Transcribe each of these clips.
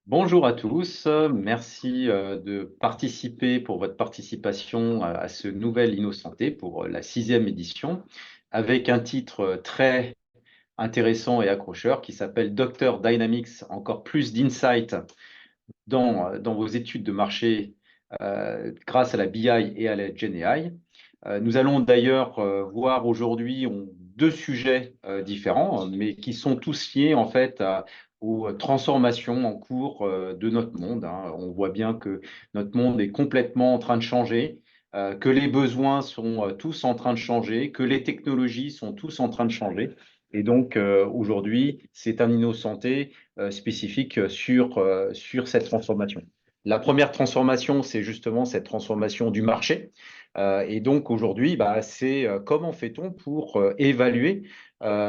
Bonjour à tous, merci de participer pour votre participation à ce nouvel InnoSanté pour la 6e édition avec un titre très intéressant et accrocheur qui s'appelle Dr Dynamics, encore plus d'insight dans vos études de marché grâce à la BI et à la GenAI. Nous allons d'ailleurs voir aujourd'hui deux sujets différents, mais qui sont tous liés en fait aux transformations en cours de notre monde, hein. On voit bien que notre monde est complètement en train de changer, que les besoins sont tous en train de changer, que les technologies sont tous en train de changer. Et donc aujourd'hui, c'est un InnoSanté spécifique sur cette transformation. La première transformation, c'est justement cette transformation du marché. Et donc aujourd'hui, c'est comment fait-on pour évaluer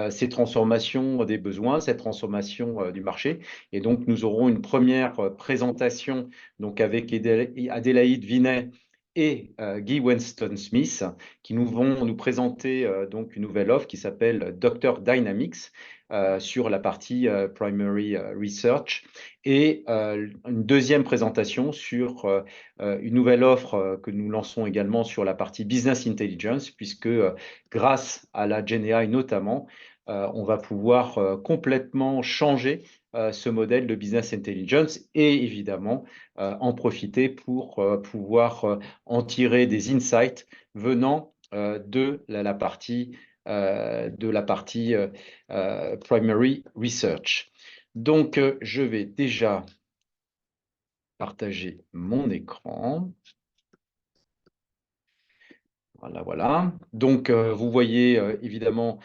ces transformations des besoins, cette transformation du marché. Et donc nous aurons une première présentation donc avec Adélaïde Vinet et Guy Winston-Smith qui nous vont nous présenter donc une nouvelle offre qui s'appelle Dr Dynamics sur la partie Primary Research et une deuxième présentation sur une nouvelle offre que nous lançons également sur la partie Business Intelligence, puisque grâce à la GenAI notamment, on va pouvoir complètement changer ce modèle de Business Intelligence et évidemment en profiter pour pouvoir en tirer des insights venant de la partie Primary Research. Donc, je vais déjà partager mon écran. Voilà, voilà. Donc, vous voyez évidemment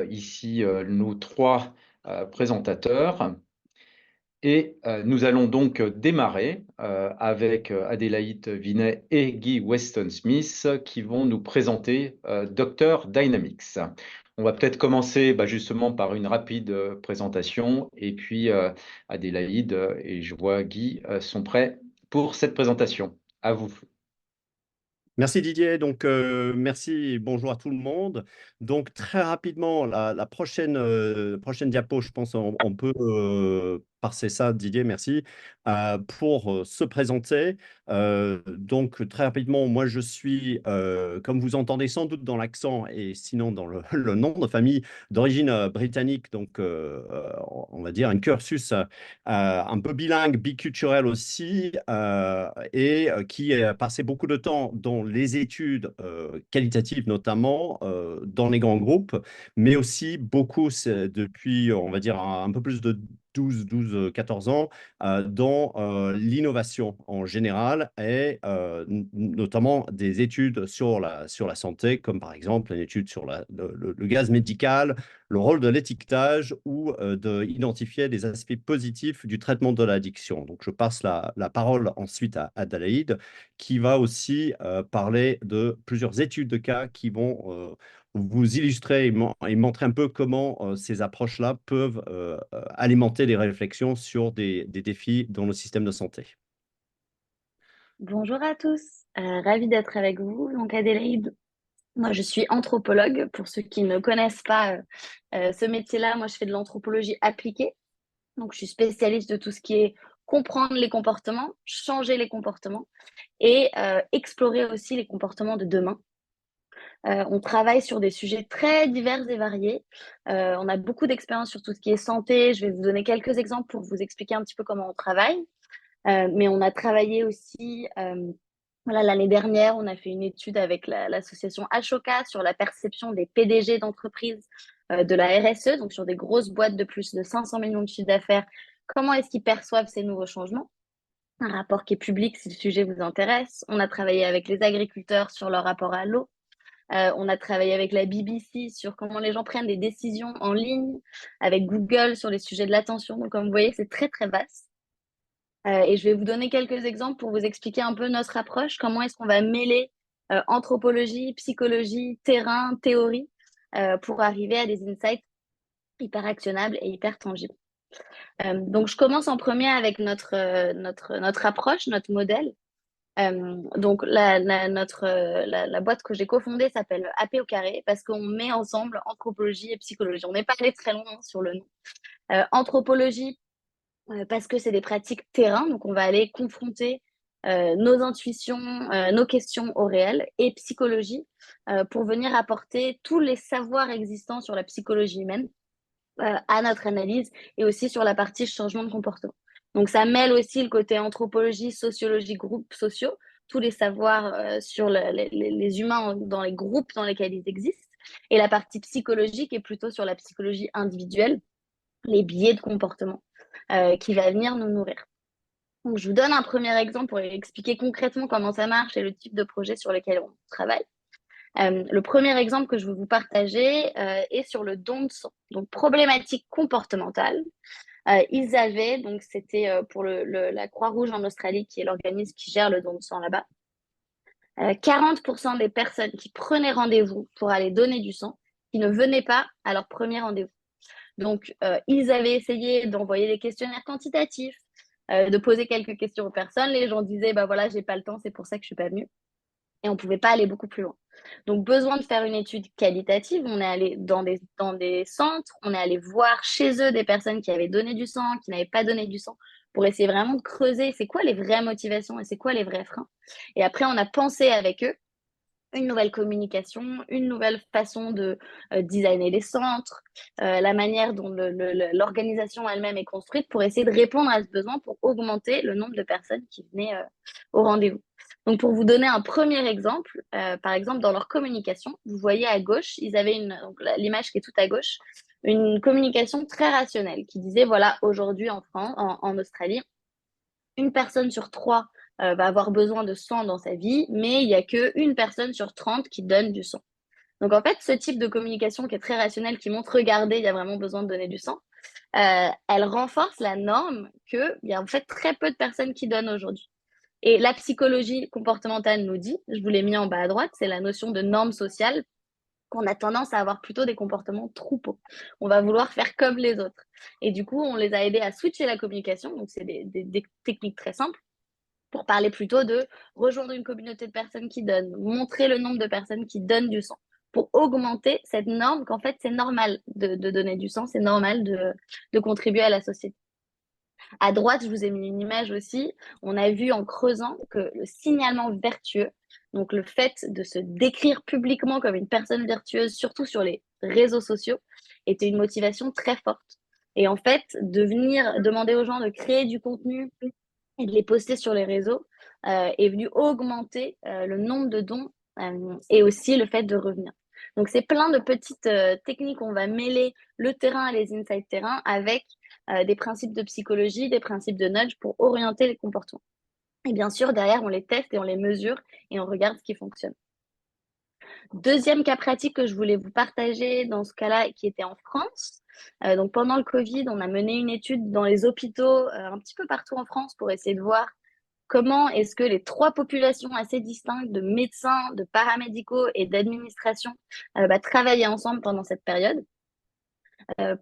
ici nos trois présentateurs. Et nous allons donc démarrer avec Adélaïde Vinet et Guy Weston-Smith qui vont nous présenter Dr Dynamics. On va peut-être commencer justement par une rapide présentation et puis Adélaïde et je vois Guy sont prêts pour cette présentation. À vous. Merci Didier, donc merci, bonjour à tout le monde. Donc très rapidement, la prochaine diapo, je pense on peut passer ça, Didier, merci, pour se présenter. Donc très rapidement, moi je suis, comme vous entendez sans doute dans l'accent et sinon dans le, le nom de famille, d'origine britannique, donc on va dire un cursus un peu bilingue, biculturel aussi, et qui a passé beaucoup de temps dans les études qualitatives, notamment dans les grands groupes, mais aussi beaucoup depuis, on va dire, un peu plus de 14 ans dans l'innovation en général et notamment des études sur la santé, comme par exemple une étude sur le gaz médical, le rôle de l'étiquetage ou d'identifier des aspects positifs du traitement de l'addiction. Donc, je passe la parole ensuite à Adélaïde, qui va aussi parler de plusieurs études de cas qui vont vous illustrer et montrer un peu comment ces approches-là peuvent alimenter des réflexions sur des défis dans le système de santé. Bonjour à tous, ravie d'être avec vous. Donc Adélaïde, moi je suis anthropologue. Pour ceux qui ne connaissent pas ce métier-là, moi je fais de l'anthropologie appliquée. Donc je suis spécialiste de tout ce qui est comprendre les comportements, changer les comportements et explorer aussi les comportements de demain. On travaille sur des sujets très divers et variés. On a beaucoup d'expérience sur tout ce qui est santé. Je vais vous donner quelques exemples pour vous expliquer un petit peu comment on travaille. Mais on a travaillé aussi, voilà, l'année dernière, on a fait une étude avec l'association Ashoka sur la perception des PDG d'entreprises de la RSE, donc sur des grosses boîtes de plus de 500 millions de chiffre d'affaires. Comment est-ce qu'ils perçoivent ces nouveaux changements? Un rapport qui est public si le sujet vous intéresse. On a travaillé avec les agriculteurs sur leur rapport à l'eau. On a travaillé avec la BBC sur comment les gens prennent des décisions en ligne, avec Google sur les sujets de l'attention. Donc, comme vous voyez, c'est très, très vaste. Et je vais vous donner quelques exemples pour vous expliquer un peu notre approche, comment est-ce qu'on va mêler anthropologie, psychologie, terrain, théorie, pour arriver à des insights hyper actionnables et hyper tangibles. Donc, je commence en premier avec notre approche, notre modèle. Donc, la boîte que j'ai cofondée s'appelle AP au carré parce qu'on met ensemble anthropologie et psychologie. On n'est pas allé très loin sur le nom. Anthropologie, parce que c'est des pratiques terrain, donc on va aller confronter nos intuitions, nos questions au réel et psychologie pour venir apporter tous les savoirs existants sur la psychologie humaine à notre analyse et aussi sur la partie changement de comportement. Donc ça mêle aussi le côté anthropologie, sociologie, groupes sociaux, tous les savoirs sur les humains dans les groupes dans lesquels ils existent. Et la partie psychologique est plutôt sur la psychologie individuelle, les biais de comportement qui va venir nous nourrir. Donc, je vous donne un premier exemple pour expliquer concrètement comment ça marche et le type de projet sur lequel on travaille. Le premier exemple que je veux vous partager est sur le don de sang. Donc, problématique comportementale. Ils avaient, donc c'était pour la Croix-Rouge en Australie, qui est l'organisme qui gère le don de sang là-bas, 40% des personnes qui prenaient rendez-vous pour aller donner du sang, qui ne venaient pas à leur premier rendez-vous. Donc, ils avaient essayé d'envoyer des questionnaires quantitatifs, de poser quelques questions aux personnes. Les gens disaient, bah voilà, j'ai pas le temps, c'est pour ça que je suis pas venue. Et on pouvait pas aller beaucoup plus loin. Donc, besoin de faire une étude qualitative. On est allé dans des centres, on est allé voir chez eux des personnes qui avaient donné du sang, qui n'avaient pas donné du sang, pour essayer vraiment de creuser c'est quoi les vraies motivations et c'est quoi les vrais freins. Et après, on a pensé avec eux une nouvelle communication, une nouvelle façon de designer les centres, la manière dont l'organisation elle-même est construite pour essayer de répondre à ce besoin, pour augmenter le nombre de personnes qui venaient au rendez-vous. Donc, pour vous donner un premier exemple, par exemple, dans leur communication, vous voyez à gauche, ils avaient l'image qui est tout à gauche, une communication très rationnelle qui disait, voilà, aujourd'hui en France, en Australie, une personne sur trois va avoir besoin de sang dans sa vie, mais il n'y a qu'une personne sur 30 qui donne du sang. Donc en fait, ce type de communication qui est très rationnelle, qui montre, regardez, il y a vraiment besoin de donner du sang, elle renforce la norme qu'il y a en fait très peu de personnes qui donnent aujourd'hui. Et la psychologie comportementale nous dit, je vous l'ai mis en bas à droite, c'est la notion de norme sociale, qu'on a tendance à avoir plutôt des comportements troupeaux. On va vouloir faire comme les autres. Et du coup, on les a aidés à switcher la communication, donc c'est des techniques très simples, pour parler plutôt de rejoindre une communauté de personnes qui donnent, montrer le nombre de personnes qui donnent du sang, pour augmenter cette norme qu'en fait c'est normal de donner du sang, c'est normal de contribuer à la société. À droite, je vous ai mis une image aussi. On a vu en creusant que le signalement vertueux, donc le fait de se décrire publiquement comme une personne vertueuse, surtout sur les réseaux sociaux, était une motivation très forte. Et en fait, de venir demander aux gens de créer du contenu et de les poster sur les réseaux est venu augmenter le nombre de dons et aussi le fait de revenir. Donc, c'est plein de petites techniques. On va mêler le terrain et les insights terrain avec des principes de psychologie, des principes de nudge pour orienter les comportements. Et bien sûr, derrière, on les teste et on les mesure et on regarde ce qui fonctionne. Deuxième cas pratique que je voulais vous partager dans ce cas-là, qui était en France. Donc pendant le Covid, on a mené une étude dans les hôpitaux un petit peu partout en France pour essayer de voir comment est-ce que les trois populations assez distinctes de médecins, de paramédicaux et d'administration travaillaient ensemble pendant cette période.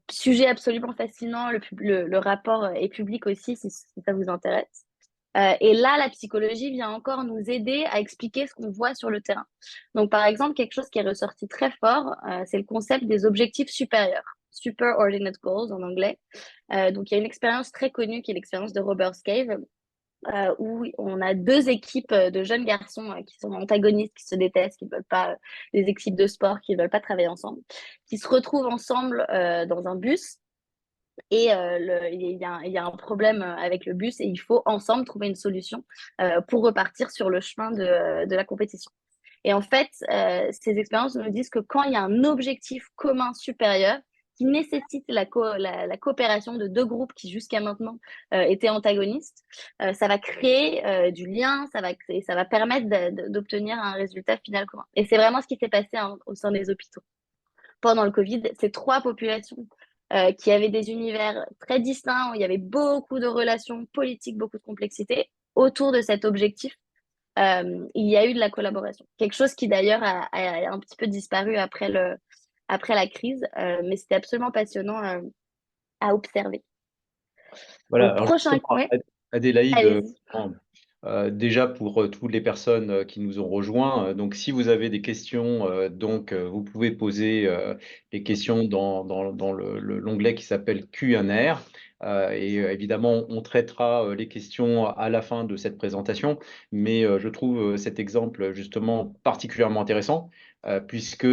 Sujet absolument fascinant, le rapport est public aussi si ça vous intéresse. Et là, la psychologie vient encore nous aider à expliquer ce qu'on voit sur le terrain. Donc, par exemple, quelque chose qui est ressorti très fort, c'est le concept des objectifs supérieurs, superordinate goals en anglais. Donc, il y a une expérience très connue qui est l'expérience de Roberts Cave, où on a deux équipes de jeunes garçons qui sont antagonistes, qui se détestent, qui ne veulent pas, des équipes de sport qui ne veulent pas travailler ensemble, qui se retrouvent ensemble dans un bus. Et il y a un problème avec le bus et il faut ensemble trouver une solution pour repartir sur le chemin de la compétition. Et en fait, ces expériences nous disent que quand il y a un objectif commun supérieur qui nécessite la coopération de deux groupes qui jusqu'à maintenant étaient antagonistes, ça va créer du lien, ça va permettre d'obtenir un résultat final commun. Et c'est vraiment ce qui s'est passé au sein des hôpitaux. Pendant le Covid, ces trois populations qui avaient des univers très distincts, où il y avait beaucoup de relations politiques, beaucoup de complexité, autour de cet objectif, il y a eu de la collaboration. Quelque chose qui d'ailleurs a un petit peu disparu après la crise, mais c'était absolument passionnant à observer. Voilà, Donc, alors prochain, justement, ouais, Adélaïde, allez-y. déjà pour toutes les personnes qui nous ont rejoints, donc si vous avez des questions, vous pouvez poser les questions dans l'onglet qui s'appelle Q&R. Évidemment, on traitera les questions à la fin de cette présentation, mais je trouve cet exemple justement particulièrement intéressant, puisque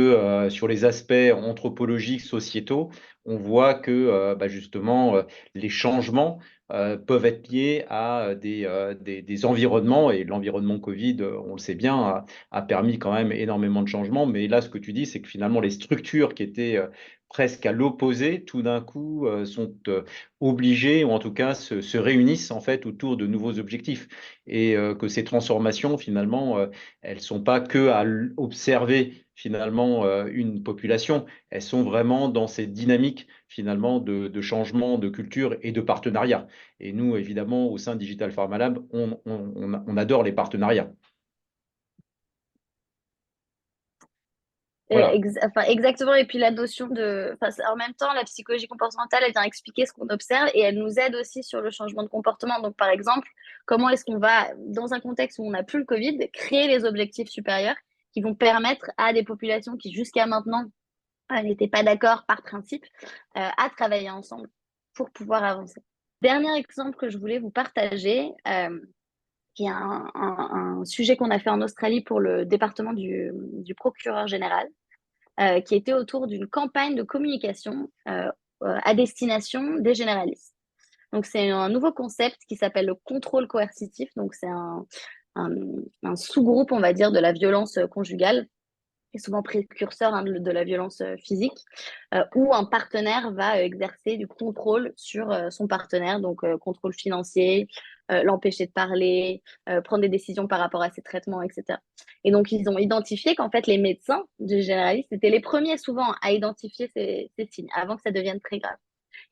sur les aspects anthropologiques, sociétaux, on voit que justement les changements peuvent être liés à des environnements, et l'environnement Covid, on le sait bien, a permis quand même énormément de changements. Mais là, ce que tu dis, c'est que finalement, les structures qui étaient presque à l'opposé, tout d'un coup, sont obligées, ou en tout cas se réunissent en fait autour de nouveaux objectifs. Et que ces transformations, finalement, elles sont pas que à observer finalement une population, elles sont vraiment dans ces dynamiques finalement de changement de culture et de partenariat. Et nous, évidemment, au sein de Digital Pharma Lab, on adore les partenariats. Voilà. Enfin, exactement. Et puis la notion de, enfin, en même temps, la psychologie comportementale, elle vient expliquer ce qu'on observe et elle nous aide aussi sur le changement de comportement. Donc, par exemple, comment est-ce qu'on va, dans un contexte où on n'a plus le Covid, créer les objectifs supérieurs qui vont permettre à des populations qui jusqu'à maintenant n'étaient pas d'accord par principe à travailler ensemble pour pouvoir avancer. Dernier exemple que je voulais vous partager, qui est un sujet qu'on a fait en Australie pour le département du procureur général, qui était autour d'une campagne de communication à destination des généralistes. Donc, c'est un nouveau concept qui s'appelle le contrôle coercitif. Donc, c'est un sous-groupe, on va dire, de la violence conjugale, et souvent précurseur de la violence physique, où un partenaire va exercer du contrôle sur son partenaire, donc contrôle financier, l'empêcher de parler, prendre des décisions par rapport à ses traitements, etc. Et donc, ils ont identifié qu'en fait, les médecins du généraliste étaient les premiers souvent à identifier ces signes avant que ça devienne très grave.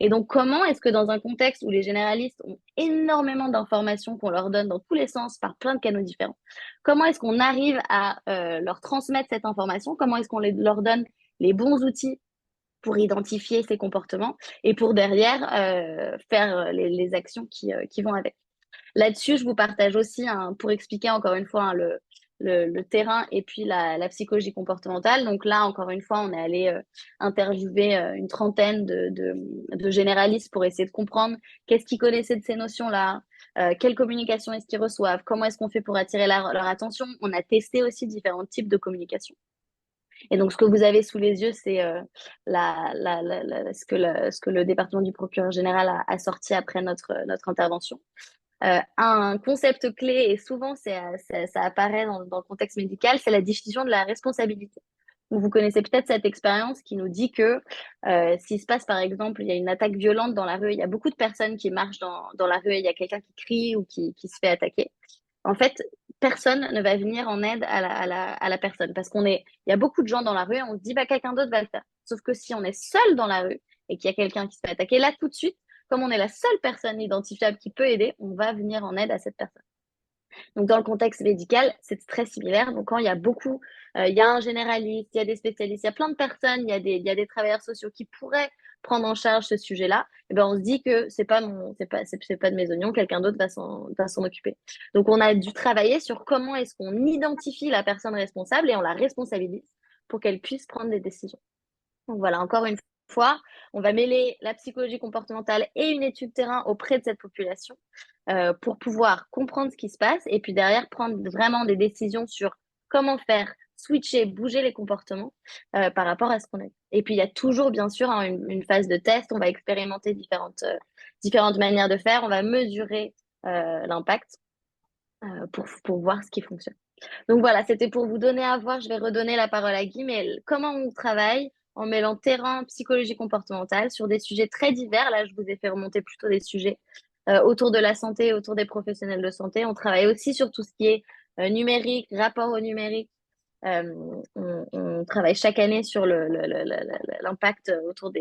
Et donc, comment est-ce que dans un contexte où les généralistes ont énormément d'informations qu'on leur donne dans tous les sens par plein de canaux différents, comment est-ce qu'on arrive à leur transmettre cette information? Comment est-ce qu'on leur donne les bons outils pour identifier ces comportements et pour derrière faire les actions qui vont avec? Là-dessus, je vous partage aussi, pour expliquer encore une fois le terrain et puis la psychologie comportementale. Donc là, encore une fois, on est allé interviewer une trentaine de généralistes pour essayer de comprendre qu'est-ce qu'ils connaissaient de ces notions-là, quelle communication est-ce qu'ils reçoivent, comment est-ce qu'on fait pour attirer leur attention. On a testé aussi différents types de communication. Et donc, ce que vous avez sous les yeux, c'est ce que le département du procureur général a sorti après notre intervention. Un concept clé, et souvent ça apparaît dans le contexte médical, c'est la diffusion de la responsabilité. Donc, vous connaissez peut-être cette expérience qui nous dit que s'il se passe par exemple, il y a une attaque violente dans la rue, il y a beaucoup de personnes qui marchent dans la rue et il y a quelqu'un qui crie ou qui se fait attaquer. En fait, personne ne va venir en aide à la personne parce il y a beaucoup de gens dans la rue et on se dit, bah, quelqu'un d'autre va le faire. Sauf que si on est seul dans la rue et qu'il y a quelqu'un qui se fait attaquer, là, tout de suite, comme on est la seule personne identifiable qui peut aider, on va venir en aide à cette personne. Donc, dans le contexte médical, c'est très similaire. Donc, quand il y a beaucoup, il y a un généraliste, il y a des spécialistes, il y a plein de personnes, il y a des travailleurs sociaux qui pourraient prendre en charge ce sujet-là, et ben on se dit que c'est pas de mes oignons, quelqu'un d'autre va s'en occuper. Donc, on a dû travailler sur comment est-ce qu'on identifie la personne responsable et on la responsabilise pour qu'elle puisse prendre des décisions. Donc voilà, encore une fois, on va mêler la psychologie comportementale et une étude terrain auprès de cette population pour pouvoir comprendre ce qui se passe et puis derrière prendre vraiment des décisions sur comment faire switcher, bouger les comportements par rapport à ce qu'on a. Et puis il y a toujours bien sûr une phase de test, on va expérimenter différentes manières de faire, on va mesurer l'impact pour voir ce qui fonctionne. Donc voilà, c'était pour vous donner à voir. Je vais redonner la parole à Guy, mais comment on travaille en mêlant terrain, psychologie comportementale sur des sujets très divers. Là, je vous ai fait remonter plutôt des sujets autour de la santé, autour des professionnels de santé. On travaille aussi sur tout ce qui est numérique, rapport au numérique. On travaille chaque année sur l'impact autour de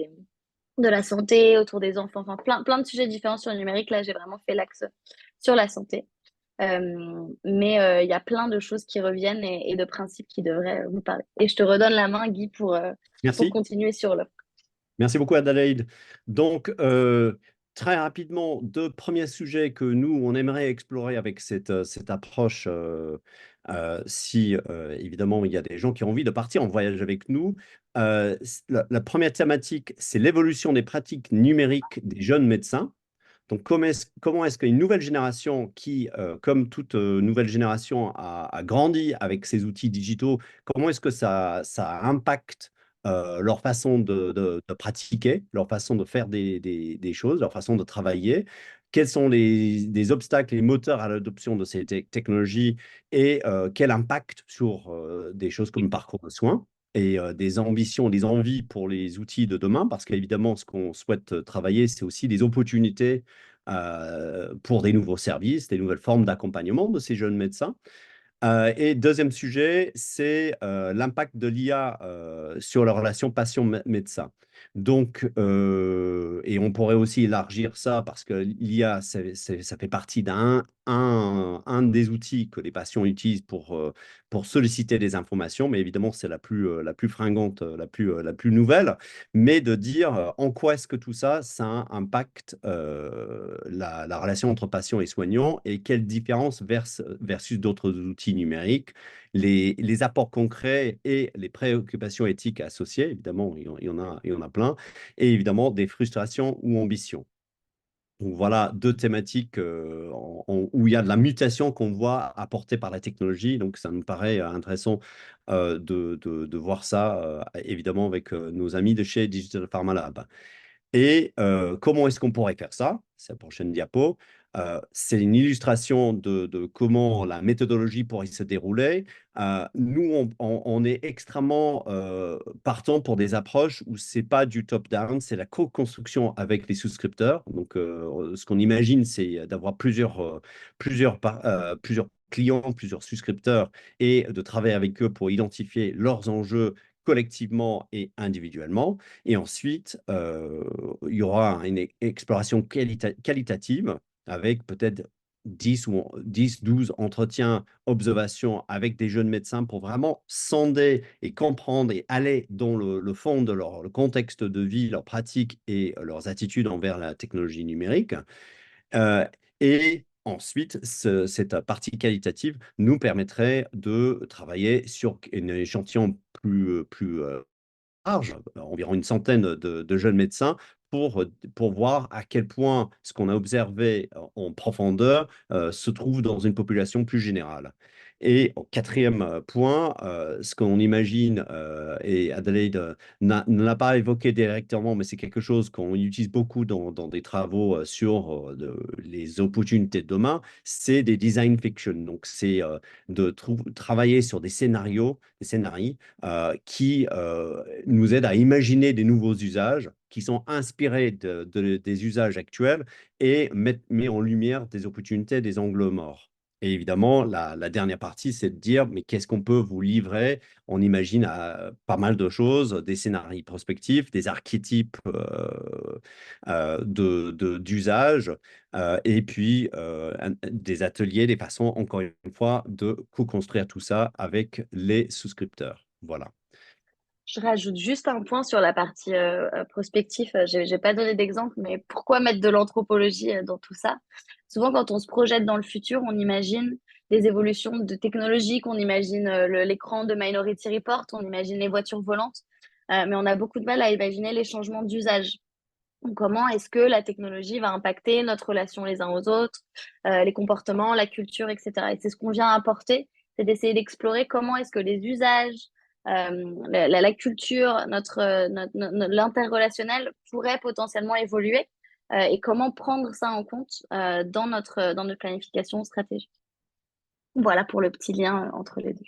la santé, autour des enfants, enfin plein de sujets différents sur le numérique. Là, j'ai vraiment fait l'axe sur la santé. Mais il y a plein de choses qui reviennent et de principes qui devraient vous parler. Et je te redonne la main, Guy, pour Merci. continuer sur le. Merci beaucoup, Adelaide. Donc, très rapidement, deux premiers sujets que nous, on aimerait explorer avec cette approche, si évidemment il y a des gens qui ont envie de partir en voyage avec nous. La première thématique, c'est l'évolution des pratiques numériques des jeunes médecins. Donc, comment est-ce qu'une nouvelle génération qui, comme toute nouvelle génération, a grandi avec ces outils digitaux, comment est-ce que ça impacte leur façon de pratiquer, leur façon de faire des choses, leur façon de travailler? Quels sont les obstacles, les moteurs à l'adoption de ces technologies et quel impact sur des choses comme le parcours de soins? Et des ambitions, des envies pour les outils de demain, parce qu'évidemment, ce qu'on souhaite travailler, c'est aussi des opportunités pour des nouveaux services, des nouvelles formes d'accompagnement de ces jeunes médecins. Et deuxième sujet, c'est l'impact de l'IA sur la relation patient-médecin. Donc, et on pourrait aussi élargir ça parce que l'IA, ça fait partie un des outils que les patients utilisent pour solliciter des informations, mais évidemment, c'est la plus fringante, la plus nouvelle. Mais de dire en quoi est-ce que tout ça, ça impacte la relation entre patients et soignants et quelle différence versus d'autres outils numériques, les apports concrets et les préoccupations éthiques associées, évidemment, il y en a plein, et évidemment des frustrations ou ambitions. Donc voilà deux thématiques où il y a de la mutation qu'on voit apportée par la technologie. Donc ça nous paraît intéressant de voir ça, évidemment, avec nos amis de chez Digital Pharma Lab. Et comment est-ce qu'on pourrait faire ça? C'est la prochaine diapo. C'est une illustration de comment la méthodologie pourrait se dérouler. Nous, on est extrêmement partant pour des approches où c'est pas du top-down, c'est la co-construction avec les souscripteurs. Donc, ce qu'on imagine, c'est d'avoir plusieurs clients, plusieurs souscripteurs et de travailler avec eux pour identifier leurs enjeux collectivement et individuellement. Et ensuite, il y aura une exploration qualitative avec peut-être 12 entretiens, observations avec des jeunes médecins pour vraiment sonder et comprendre et aller dans le fond de le contexte de vie, leurs pratiques et leurs attitudes envers la technologie numérique. Euh, et ensuite, cette partie qualitative nous permettrait de travailler sur un échantillon plus large, environ une centaine de jeunes médecins, pour voir à quel point ce qu'on a observé en profondeur se trouve dans une population plus générale. Et au quatrième point, ce qu'on imagine, et Adelaide ne l'a pas évoqué directement, mais c'est quelque chose qu'on utilise beaucoup dans des travaux sur les opportunités de demain, c'est des design fiction. Donc, c'est de travailler sur des scénarios qui nous aident à imaginer des nouveaux usages qui sont inspirés des usages actuels et met en lumière des opportunités, des angles morts. Et évidemment, la dernière partie, c'est de dire, mais qu'est-ce qu'on peut vous livrer? On imagine pas mal de choses, des scénarios prospectifs, des archétypes d'usage, et puis des ateliers, des façons, encore une fois, de co-construire tout ça avec les souscripteurs. Voilà. Je rajoute juste un point sur la partie prospectif. J'ai pas donné d'exemple, mais pourquoi mettre de l'anthropologie dans tout ça? Souvent, quand on se projette dans le futur, on imagine des évolutions de technologies, on imagine l'écran de Minority Report, on imagine les voitures volantes, mais on a beaucoup de mal à imaginer les changements d'usage. Donc, comment est-ce que la technologie va impacter notre relation les uns aux autres, les comportements, la culture, etc. Et c'est ce qu'on vient apporter, c'est d'essayer d'explorer comment est-ce que les usages, la culture, l'interrelationnel pourrait potentiellement évoluer et comment prendre ça en compte dans notre planification stratégique. Voilà pour le petit lien entre les deux.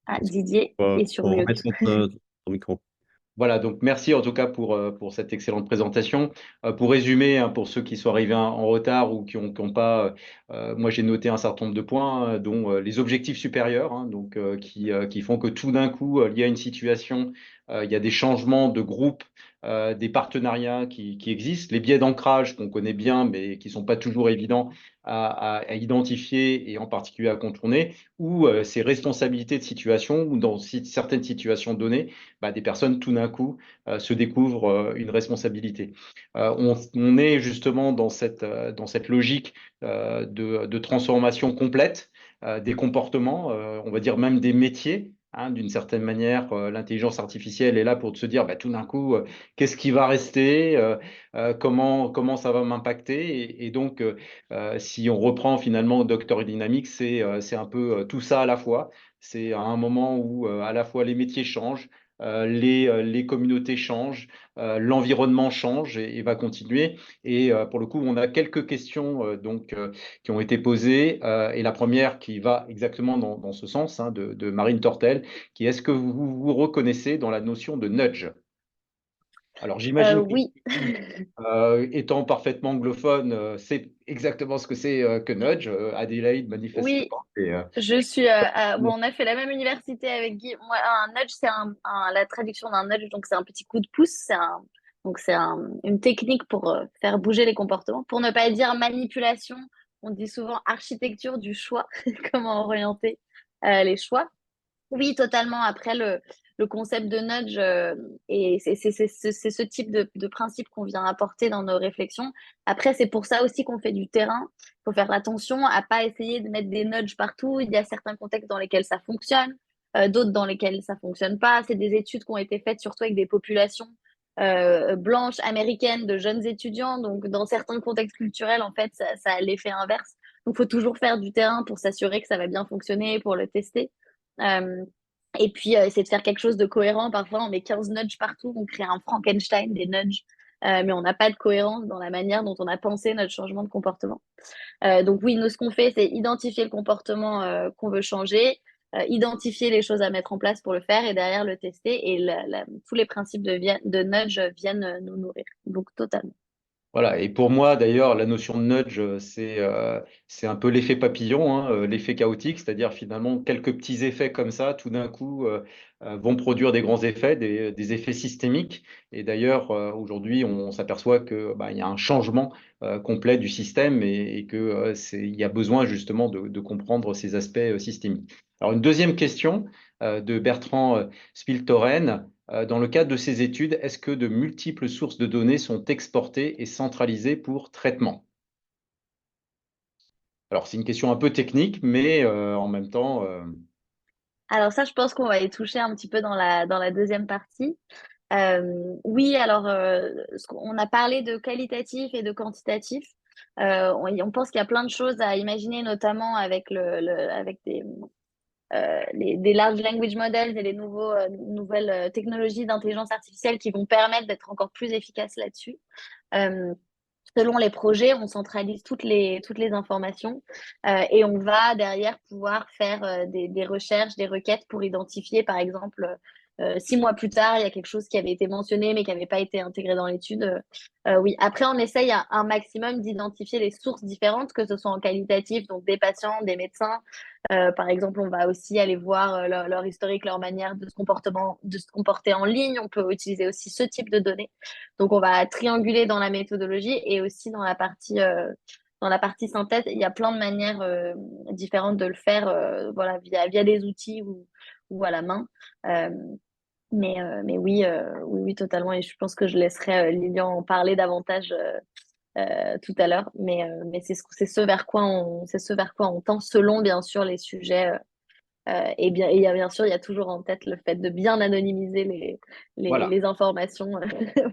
Ah, Didier est sur Pour mute. remettre ton micro. Voilà, donc merci en tout cas pour cette excellente présentation. Pour résumer, hein, pour ceux qui sont arrivés en retard ou qui ont pas, moi j'ai noté un certain nombre de points, dont les objectifs supérieurs, hein, donc qui font que tout d'un coup, il y a une situation, il y a des changements de groupe, des partenariats qui existent, les biais d'ancrage qu'on connaît bien, mais qui sont pas toujours évidents à identifier et en particulier à contourner, ou ces responsabilités de situation, ou dans certaines situations données, bah, des personnes tout d'un coup se découvrent une responsabilité. On est justement dans cette logique de transformation complète des comportements, on va dire même des métiers, D'une certaine manière, l'intelligence artificielle est là pour se dire, bah, tout d'un coup, qu'est-ce qui va rester, comment ça va m'impacter et donc, si on reprend finalement Doctor Dynamics, c'est un peu tout ça à la fois. C'est à un moment où à la fois les métiers changent, les communautés changent, l'environnement change et va continuer. Et pour le coup, on a quelques questions qui ont été posées. Et la première qui va exactement dans ce sens, de Marine Tortel, qui est-ce que vous vous reconnaissez dans la notion de nudge? Alors j'imagine que Oui. étant parfaitement anglophone, c'est exactement ce que c'est que nudge. Adélaïde, Oui, manifestement. je suis. Bon, on a fait la même université avec Guy. Moi, un nudge, c'est la traduction d'un nudge, donc c'est un petit coup de pouce. Donc c'est une technique pour faire bouger les comportements. Pour ne pas dire manipulation, on dit souvent architecture du choix, comment orienter les choix. Oui, totalement. Après, le concept de nudge, et c'est ce type de principe qu'on vient apporter dans nos réflexions. Après, c'est pour ça aussi qu'on fait du terrain. Il faut faire attention à pas essayer de mettre des nudges partout. Il y a certains contextes dans lesquels ça fonctionne, d'autres dans lesquels ça fonctionne pas. C'est des études qui ont été faites surtout avec des populations blanches, américaines, de jeunes étudiants. Donc, dans certains contextes culturels, en fait, ça a l'effet inverse. Donc, il faut toujours faire du terrain pour s'assurer que ça va bien fonctionner, pour le tester. Euh, et puis, essayer de faire quelque chose de cohérent. Parfois, on met 15 nudges partout, on crée un Frankenstein des nudges, mais on n'a pas de cohérence dans la manière dont on a pensé notre changement de comportement. Donc oui, nous, ce qu'on fait, c'est identifier le comportement qu'on veut changer, identifier les choses à mettre en place pour le faire et derrière le tester. Et tous les principes de nudge viennent nous nourrir. Donc totalement. Voilà, et pour moi d'ailleurs, la notion de nudge, c'est un peu l'effet papillon, l'effet chaotique, c'est-à-dire finalement quelques petits effets comme ça, tout d'un coup, vont produire des grands effets, des effets systémiques. Et d'ailleurs, aujourd'hui, on s'aperçoit que bah, il y a un changement complet du système et que il y a besoin justement de comprendre ces aspects systémiques. Alors une deuxième question de Bertrand Spiltoren. Dans le cadre de ces études, est-ce que de multiples sources de données sont exportées et centralisées pour traitement? Alors, c'est une question un peu technique, mais en même temps, Alors ça, je pense qu'on va y toucher un petit peu dans la deuxième partie. Oui, alors on a parlé de qualitatif et de quantitatif. On pense qu'il y a plein de choses à imaginer, notamment avec avec des large language models et les nouvelles technologies d'intelligence artificielle qui vont permettre d'être encore plus efficaces là-dessus. Euh, Selon les projets, on centralise toutes les informations et on va derrière pouvoir faire des recherches, des requêtes pour identifier, par exemple, 6 mois plus tard, il y a quelque chose qui avait été mentionné mais qui n'avait pas été intégré dans l'étude. Oui, après, on essaye un maximum d'identifier les sources différentes, que ce soit en qualitatif, donc des patients, des médecins. Par exemple, on va aussi aller voir leur historique, leur manière de se comporter en ligne. On peut utiliser aussi ce type de données. Donc, on va trianguler dans la méthodologie et aussi dans la partie synthèse. Il y a plein de manières différentes de le faire, voilà, via des outils ou à la main. Euh, mais oui, oui, totalement. Et je pense que je laisserai Lilian en parler davantage tout à l'heure. Mais c'est c'est ce vers quoi on tend selon, bien sûr, les sujets. Et bien, et bien sûr, il y a toujours en tête le fait de bien anonymiser voilà. les informations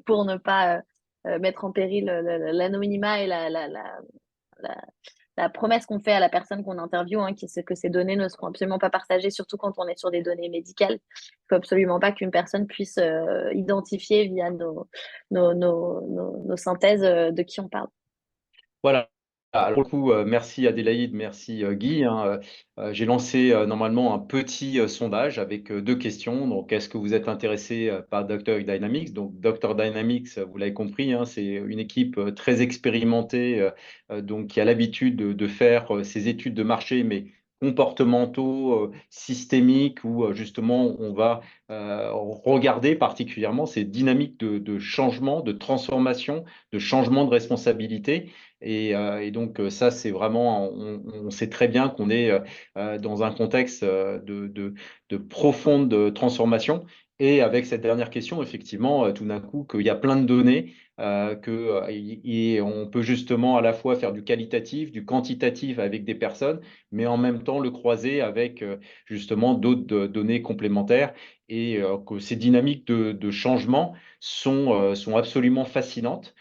pour ne pas mettre en péril l'anonymat et la, la promesse qu'on fait à la personne qu'on interviewe, hein, qui c'est que ces données ne seront absolument pas partagées, surtout quand on est sur des données médicales. Il ne faut absolument pas qu'une personne puisse identifier via nos synthèses de qui on parle. Voilà. Alors, pour le coup, merci Adélaïde, merci Guy, j'ai lancé normalement un petit sondage avec deux questions. Donc, est-ce que vous êtes intéressé par Dr. Dynamics? Donc, Dr. Dynamics, vous l'avez compris, c'est une équipe très expérimentée, donc qui a l'habitude de faire ces études de marché, mais comportementaux, systémiques, où justement on va regarder particulièrement ces dynamiques de changement, de transformation, de changement de responsabilité. Et donc, ça, c'est vraiment, on sait très bien qu'on est dans un contexte de profonde transformation. Et avec cette dernière question, effectivement, tout d'un coup, qu'il y a plein de données on peut justement à la fois faire du qualitatif, du quantitatif avec des personnes, mais en même temps le croiser avec justement d'autres données complémentaires et que ces dynamiques de changement sont absolument fascinantes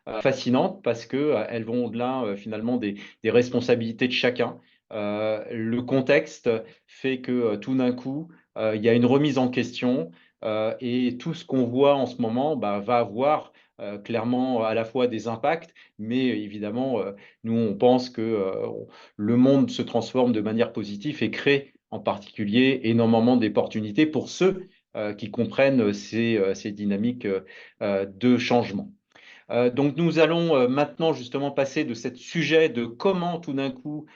parce que elles vont au-delà finalement des responsabilités de chacun. Le contexte fait que tout d'un coup, il y a une remise en question et tout ce qu'on voit en ce moment va avoir clairement à la fois des impacts, mais évidemment, nous, on pense que le monde se transforme de manière positive et crée en particulier énormément d'opportunités pour ceux qui comprennent ces dynamiques de changement. Donc nous allons maintenant justement passer de ce sujet de comment tout d'un coup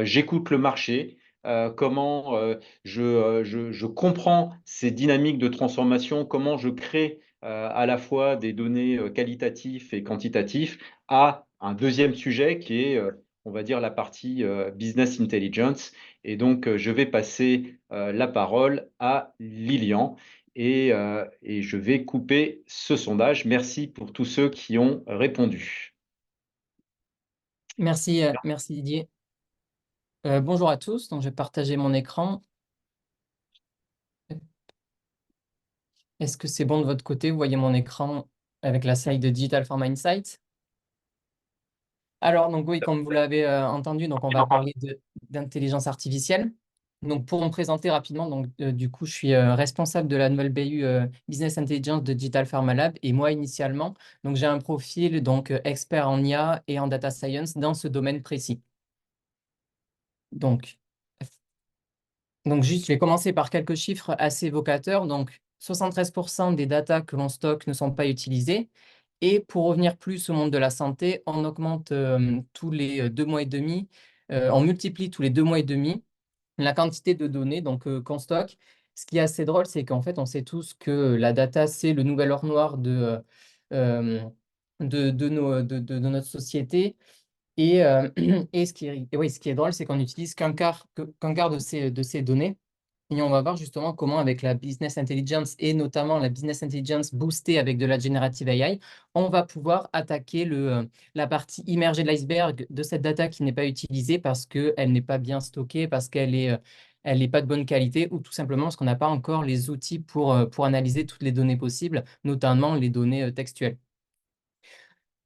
j'écoute le marché, comment je comprends ces dynamiques de transformation, comment je crée à la fois des données qualitatives et quantitatives, à un deuxième sujet qui est, on va dire, la partie business intelligence. Et donc je vais passer la parole à Lilian et je vais couper ce sondage. Merci pour tous ceux qui ont répondu. Merci, merci Didier. Bonjour à tous, donc je vais partager mon écran. Est-ce que c'est bon de votre côté? Vous voyez mon écran avec la slide de Digital Pharma Insights. Alors, donc oui, comme vous l'avez entendu, donc on va parler d'intelligence artificielle. Donc, pour me présenter rapidement, donc, du coup, je suis responsable de la nouvelle BU Business Intelligence de Digital Pharma Lab. Et moi, initialement, donc, j'ai un profil donc, expert en IA et en data science dans ce domaine précis. Donc, juste, je vais commencer par quelques chiffres assez évocateurs. Donc, 73% des datas que l'on stocke ne sont pas utilisées. Et pour revenir plus au monde de la santé, on augmente tous les 2 mois et demi, on multiplie tous les 2 mois et demi la quantité de données qu'on stocke. Ce qui est assez drôle, c'est qu'en fait, on sait tous que la data, c'est le nouvel or noir euh, de notre société. Et, et ce qui est drôle, c'est qu'on n'utilise qu'un quart de ces données. Et on va voir justement comment, avec la business intelligence et notamment la business intelligence boostée avec de la generative AI, on va pouvoir attaquer la partie immergée de l'iceberg de cette data qui n'est pas utilisée parce qu'elle n'est pas bien stockée, parce elle n'est pas de bonne qualité ou tout simplement parce qu'on n'a pas encore les outils pour analyser toutes les données possibles, notamment les données textuelles.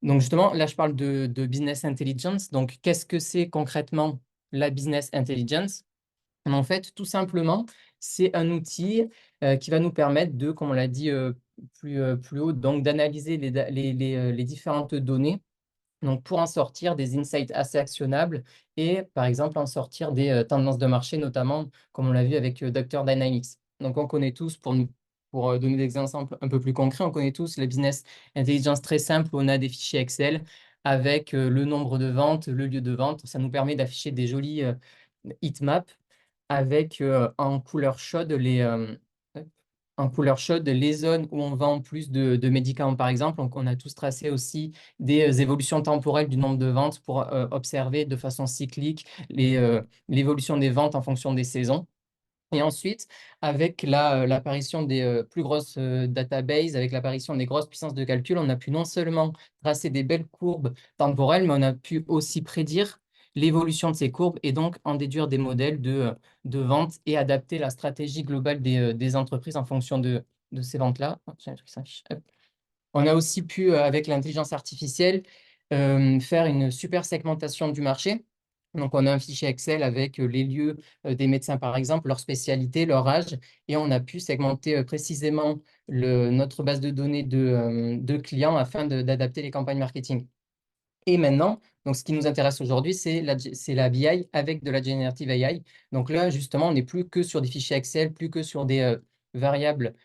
Donc justement, là, je parle de business intelligence. Donc, qu'est-ce que c'est concrètement la business intelligence? En fait, tout simplement, c'est un outil qui va nous permettre de, comme on l'a dit plus haut, donc d'analyser les différentes données donc pour en sortir des insights assez actionnables et par exemple en sortir des tendances de marché, notamment comme on l'a vu avec Dr Dynamics. Donc on connaît tous, pour donner des exemples un peu plus concrets, on connaît tous les business intelligence très simple où on a des fichiers Excel avec le nombre de ventes, le lieu de vente. Ça nous permet d'afficher des jolis heatmaps avec en couleur chaude les zones où on vend plus de médicaments, par exemple. Donc, on a tous tracé aussi des évolutions temporelles du nombre de ventes pour observer de façon cyclique l'évolution des ventes en fonction des saisons. Et ensuite, avec l'apparition des plus grosses databases, avec l'apparition des grosses puissances de calcul, on a pu non seulement tracer des belles courbes temporelles, mais on a pu aussi prédire l'évolution de ces courbes et donc en déduire des modèles de vente et adapter la stratégie globale des entreprises en fonction de ces ventes-là. Oh, j'ai un truc qui s'affiche. Hop. On a aussi pu, avec l'intelligence artificielle, faire une super segmentation du marché. Donc, on a un fichier Excel avec les lieux des médecins, par exemple, leur spécialité, leur âge, et on a pu segmenter précisément notre base de données de clients afin d'adapter les campagnes marketing. Et maintenant, donc ce qui nous intéresse aujourd'hui, c'est la BI avec de la generative AI. Donc là, justement, on n'est plus que sur des fichiers Excel, plus que sur des variables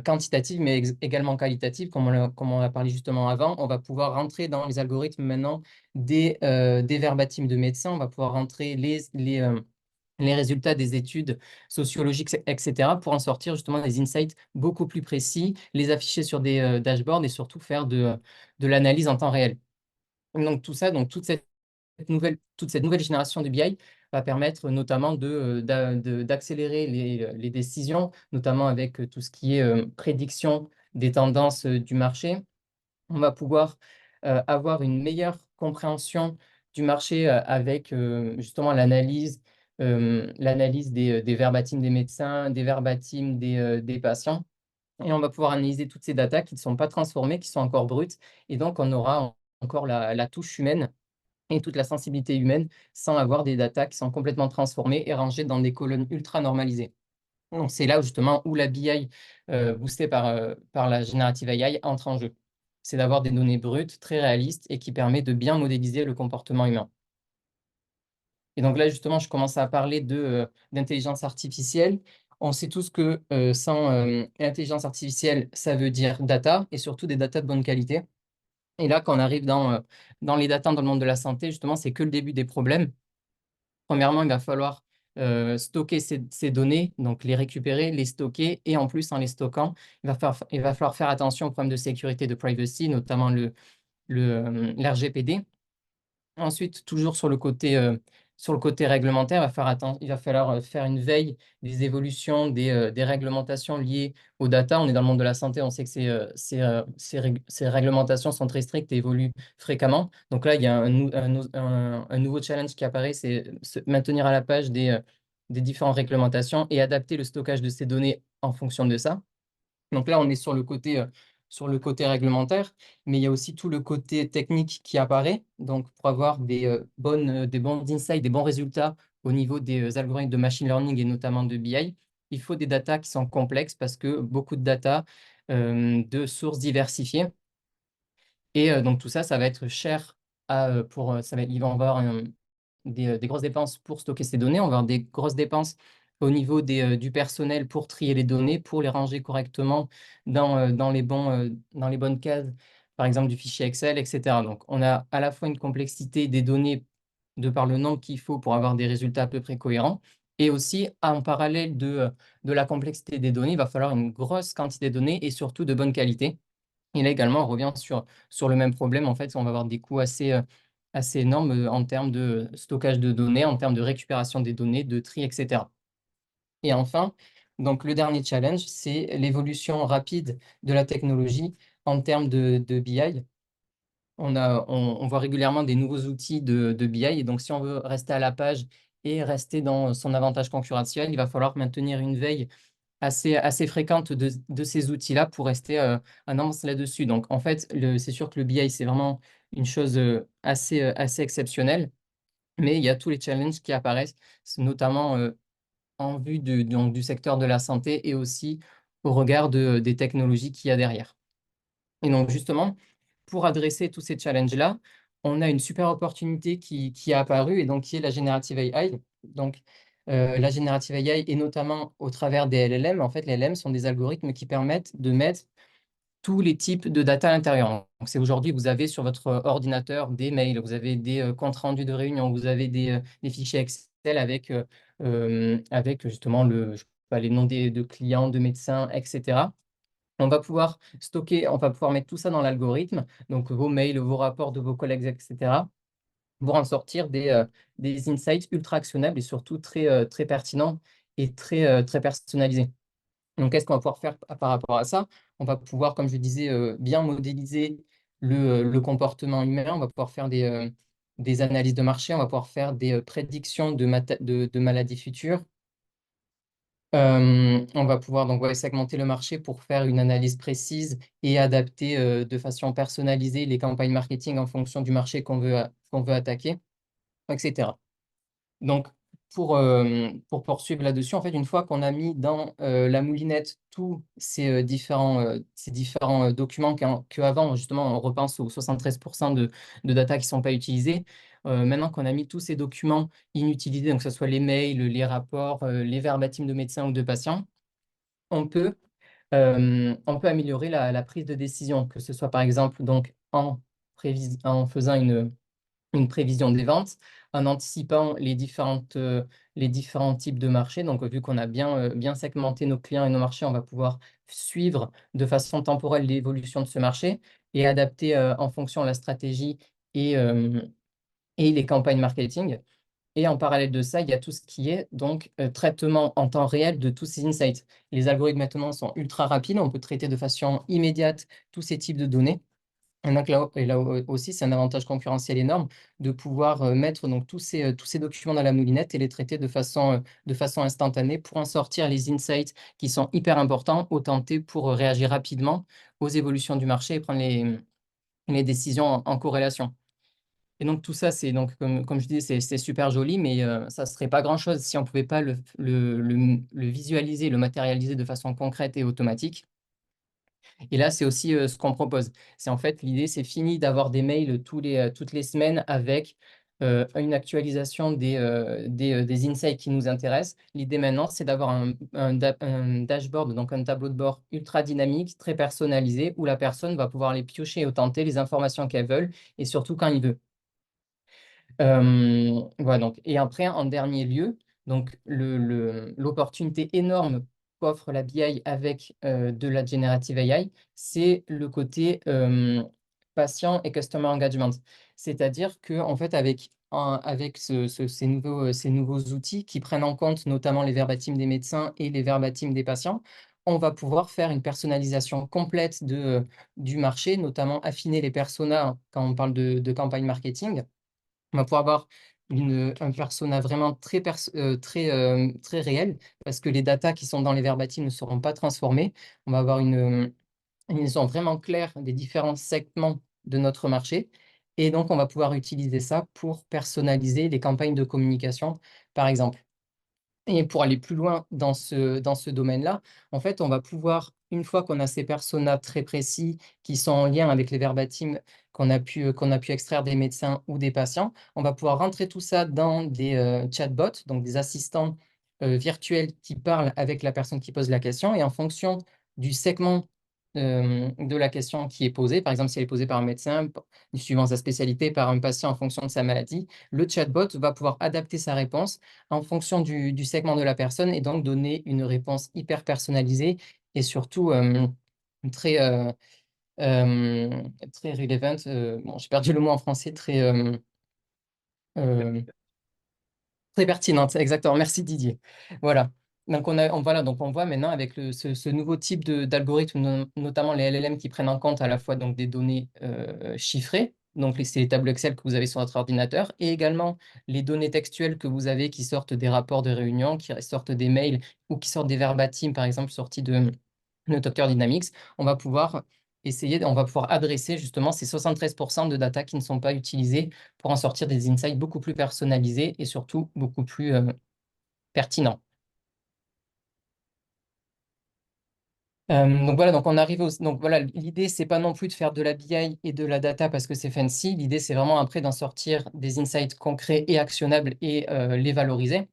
quantitatives, mais également qualitatives, comme on a parlé justement avant. On va pouvoir rentrer dans les algorithmes maintenant des verbatims de médecins. On va pouvoir rentrer les résultats des études sociologiques, etc., pour en sortir justement des insights beaucoup plus précis, les afficher sur des dashboards et surtout faire de l'analyse en temps réel. Donc tout ça, donc toute cette nouvelle génération de BI va permettre notamment d'accélérer les décisions, notamment avec tout ce qui est prédiction des tendances du marché, On va pouvoir avoir une meilleure compréhension du marché avec justement l'analyse des verbatims des médecins, des verbatims des patients. Et on va pouvoir analyser toutes ces datas qui ne sont pas transformées, qui sont encore brutes. Et donc, on aura encore la touche humaine et toute la sensibilité humaine sans avoir des datas qui sont complètement transformées et rangées dans des colonnes ultra normalisées. Donc, c'est là justement où la BI boostée par la Generative AI entre en jeu. C'est d'avoir des données brutes, très réalistes et qui permet de bien modéliser le comportement humain. Et donc là, justement, je commence à parler d'intelligence artificielle. On sait tous que sans intelligence artificielle, ça veut dire data et surtout des data de bonne qualité. Et là, quand on arrive dans les data dans le monde de la santé, justement, c'est que le début des problèmes. Premièrement, il va falloir stocker ces données, donc les récupérer, les stocker, et en plus, en les stockant, il va falloir faire attention aux problèmes de sécurité, de privacy, notamment l'RGPD. Ensuite, toujours sur le côté réglementaire, il va falloir faire une veille des évolutions des réglementations liées aux data. On est dans le monde de la santé, on sait que ces réglementations sont très strictes et évoluent fréquemment. Donc là, il y a un nouveau challenge qui apparaît, c'est se maintenir à la page des différentes réglementations et adapter le stockage de ces données en fonction de ça. Donc là, on est sur le côté réglementaire, mais il y a aussi tout le côté technique qui apparaît. Donc, pour avoir des bons insights, des bons résultats au niveau des algorithmes de machine learning et notamment de BI, il faut des datas qui sont complexes parce que beaucoup de data de sources diversifiées. Et donc, tout ça, ça va être cher il va y avoir des grosses dépenses pour stocker ces données. On va avoir des grosses dépenses au niveau du personnel pour trier les données, pour les ranger correctement dans dans les bonnes cases, par exemple du fichier Excel, etc. Donc, on a à la fois une complexité des données de par le nombre qu'il faut pour avoir des résultats à peu près cohérents. Et aussi, en parallèle de la complexité des données, il va falloir une grosse quantité de données et surtout de bonne qualité. Et là également, on revient sur le même problème. En fait, on va avoir des coûts assez énormes en termes de stockage de données, en termes de récupération des données, de tri, etc. Et enfin, donc le dernier challenge, c'est l'évolution rapide de la technologie en termes de BI. On voit régulièrement des nouveaux outils de BI. Et donc, si on veut rester à la page et rester dans son avantage concurrentiel, il va falloir maintenir une veille assez fréquente de ces outils-là pour rester en avance là-dessus. Donc, en fait, c'est sûr que le BI, c'est vraiment une chose assez exceptionnelle, mais il y a tous les challenges qui apparaissent, notamment en vue donc, du secteur de la santé et aussi au regard des technologies qu'il y a derrière. Et donc, justement, pour adresser tous ces challenges-là, on a une super opportunité qui a apparu et donc qui est la Generative AI. Donc, la Generative AI et notamment au travers des LLM. En fait, les LLM sont des algorithmes qui permettent de mettre tous les types de data à l'intérieur. Donc, c'est aujourd'hui, vous avez sur votre ordinateur des mails, vous avez des comptes rendus de réunion, vous avez des fichiers Excel avec justement je sais pas, les noms de clients, de médecins, etc. On va pouvoir stocker, on va pouvoir mettre tout ça dans l'algorithme, donc vos mails, vos rapports de vos collègues, etc., pour en sortir des insights ultra actionnables et surtout très pertinents et très personnalisés. Donc, qu'est-ce qu'on va pouvoir faire par rapport à ça? On va pouvoir, comme je disais, bien modéliser le comportement humain, on va pouvoir faire des analyses de marché, on va pouvoir faire des prédictions de maladies futures. On va pouvoir donc segmenter le marché pour faire une analyse précise et adapter de façon personnalisée les campagnes marketing en fonction du marché qu'on veut attaquer, etc. Donc, pour poursuivre là-dessus, en fait, une fois qu'on a mis dans la moulinette tous ces différents documents qu'avant, justement, on repense aux 73% de data qui ne sont pas utilisés, maintenant qu'on a mis tous ces documents inutilisés, donc que ce soit les mails, les rapports, les verbatims de médecins ou de patients, on peut améliorer la prise de décision, que ce soit par exemple donc, en faisant une prévision des ventes, en anticipant les différents types de marchés. Donc, vu qu'on a bien segmenté nos clients et nos marchés, on va pouvoir suivre de façon temporelle l'évolution de ce marché et adapter en fonction la stratégie et les campagnes marketing. Et en parallèle de ça, il y a tout ce qui est donc traitement en temps réel de tous ces insights. Les algorithmes maintenant sont ultra rapides, on peut traiter de façon immédiate tous ces types de données. Et donc là aussi, c'est un avantage concurrentiel énorme de pouvoir mettre donc, tous ces documents dans la moulinette et les traiter de façon instantanée pour en sortir les insights qui sont hyper importants, autant T pour réagir rapidement aux évolutions du marché et prendre les décisions en corrélation. Et donc tout ça, c'est donc comme je disais, c'est super joli, mais ça ne serait pas grand-chose si on ne pouvait pas le visualiser, le matérialiser de façon concrète et automatique. Et là, c'est aussi ce qu'on propose. C'est en fait, l'idée, c'est fini d'avoir des mails toutes les semaines avec une actualisation des insights qui nous intéressent. L'idée maintenant, c'est d'avoir un dashboard, donc un tableau de bord ultra dynamique, très personnalisé, où la personne va pouvoir les piocher et tenter les informations qu'elle veut et surtout quand il veut. Voilà, donc. Et après, en dernier lieu, donc l'opportunité énorme qu'offre la BI avec de la generative AI, c'est le côté patient et customer engagement. C'est-à-dire que en fait, avec ces nouveaux outils qui prennent en compte notamment les verbatims des médecins et les verbatims des patients, on va pouvoir faire une personnalisation complète du marché, notamment affiner les personas quand on parle de campagne marketing. On va pouvoir avoir un persona vraiment très réel parce que les datas qui sont dans les verbatims ne seront pas transformées. On va avoir une vision vraiment claire des différents segments de notre marché. Et donc, on va pouvoir utiliser ça pour personnaliser les campagnes de communication, par exemple. Et pour aller plus loin dans ce domaine-là, en fait, on va pouvoir, une fois qu'on a ces personas très précis qui sont en lien avec les verbatims qu'on a pu extraire des médecins ou des patients, on va pouvoir rentrer tout ça dans des chatbots, donc des assistants virtuels qui parlent avec la personne qui pose la question. Et en fonction du segment de la question qui est posée, par exemple, si elle est posée par un médecin, suivant sa spécialité, par un patient en fonction de sa maladie, le chatbot va pouvoir adapter sa réponse en fonction du segment de la personne et donc donner une réponse hyper personnalisée et surtout très, euh, très relevant. Bon, j'ai perdu le mot en français, euh, très pertinente, exactement. Merci Didier. Voilà. Donc voilà, donc on voit maintenant avec ce nouveau type d'algorithme, notamment les LLM qui prennent en compte à la fois donc, des données chiffrées, donc c'est les tableaux Excel que vous avez sur votre ordinateur, et également les données textuelles que vous avez qui sortent des rapports de réunion, qui sortent des mails ou qui sortent des verbatims, par exemple, sortis de Docteur Dynamics. On va pouvoir adresser justement ces 73% de data qui ne sont pas utilisés pour en sortir des insights beaucoup plus personnalisés et surtout beaucoup plus pertinents. Donc voilà, donc on arrive donc voilà, l'idée c'est pas non plus de faire de la BI et de la data parce que c'est fancy. L'idée c'est vraiment après d'en sortir des insights concrets et actionnables et les valoriser.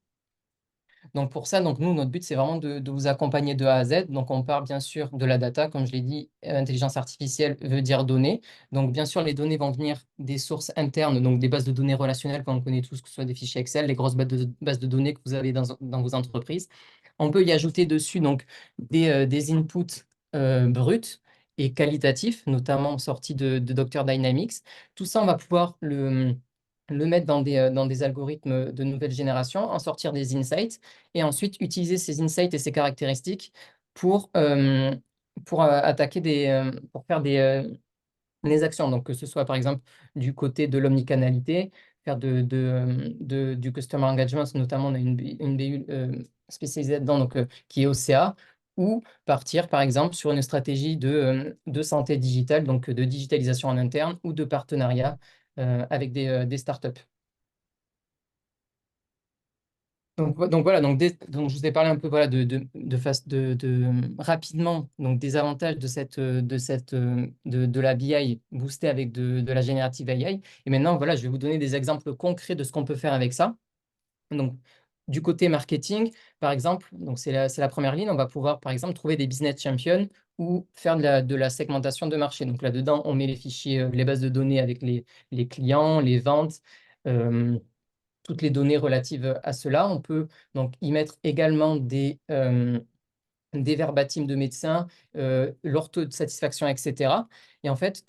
Donc pour ça, donc nous, notre but, c'est vraiment de vous accompagner de A à Z. Donc on part bien sûr de la data, comme je l'ai dit, intelligence artificielle veut dire données. Donc bien sûr, les données vont venir des sources internes, donc des bases de données relationnelles qu'on connaît tous, que ce soit des fichiers Excel, les grosses bases de données que vous avez dans vos entreprises. On peut y ajouter dessus donc des inputs bruts et qualitatifs, notamment sortis de Docteur Dynamics. Tout ça, on va pouvoir le mettre dans des algorithmes de nouvelle génération, en sortir des insights et ensuite utiliser ces insights et ces caractéristiques pour attaquer pour faire des actions. Donc, que ce soit par exemple du côté de l'omnicanalité, faire du customer engagement, notamment on a une BU spécialisée dedans, donc, qui est OCA, ou partir par exemple sur une stratégie de santé digitale, donc de digitalisation en interne ou de partenariat avec des startups. Donc voilà, donc je vous ai parlé un peu voilà, rapidement donc des avantages de la BI boostée avec de la générative AI. Et maintenant, voilà, je vais vous donner des exemples concrets de ce qu'on peut faire avec ça. Donc, du côté marketing, par exemple, donc c'est la première ligne, on va pouvoir, par exemple, trouver des business champions ou faire de la segmentation de marché. Donc là-dedans, on met les fichiers, les bases de données avec les clients, les ventes, toutes les données relatives à cela. On peut donc y mettre également des verbatims de médecins, leur taux de satisfaction, etc. Et en fait,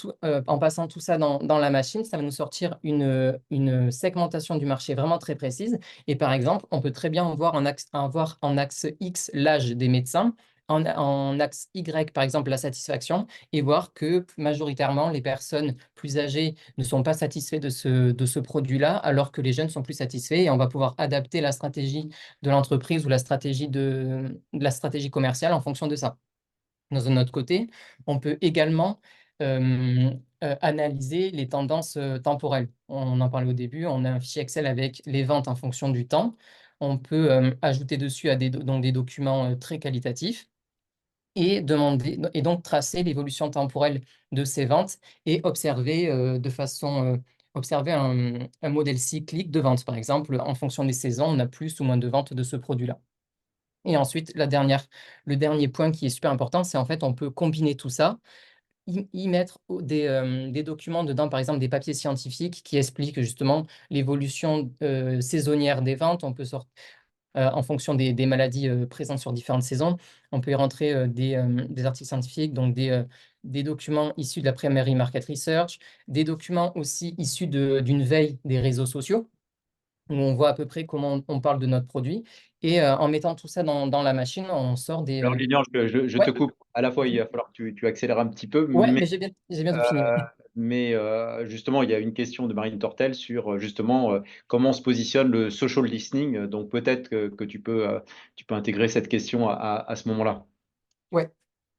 en passant tout ça dans la machine, ça va nous sortir une segmentation du marché vraiment très précise. Et par exemple, on peut très bien avoir en axe X l'âge des médecins, en axe Y, par exemple, la satisfaction, et voir que majoritairement, les personnes plus âgées ne sont pas satisfaites de ce produit-là, alors que les jeunes sont plus satisfaits. Et on va pouvoir adapter la stratégie de l'entreprise ou la stratégie commerciale en fonction de ça. Dans un autre côté, on peut également analyser les tendances temporelles. On en parlait au début, on a un fichier Excel avec les ventes en fonction du temps. On peut ajouter dessus donc des documents très qualitatifs et donc tracer l'évolution temporelle de ces ventes et observer observer un modèle cyclique de vente. Par exemple, en fonction des saisons, on a plus ou moins de ventes de ce produit-là. Et ensuite, le dernier point qui est super important, c'est en fait, on peut combiner tout ça, y mettre des documents dedans, par exemple des papiers scientifiques qui expliquent justement l'évolution saisonnière des ventes. On peut sortir en fonction des maladies présentes sur différentes saisons. On peut y rentrer des articles scientifiques, donc des documents issus de la Primary Market Research, des documents aussi issus d'une veille des réseaux sociaux, où on voit à peu près comment on parle de notre produit. Et en mettant tout ça dans la machine, on sort des... Alors, Lilian, je te Ouais, coupe. À la fois, il vas-y. va falloir que tu accélères un petit peu, Ouais, mais j'ai bientôt fini. Ouais. justement, il y a une question de Marine Tortel sur justement comment se positionne le social listening. Donc, peut-être que tu peux intégrer cette question à ce moment-là. Ouais,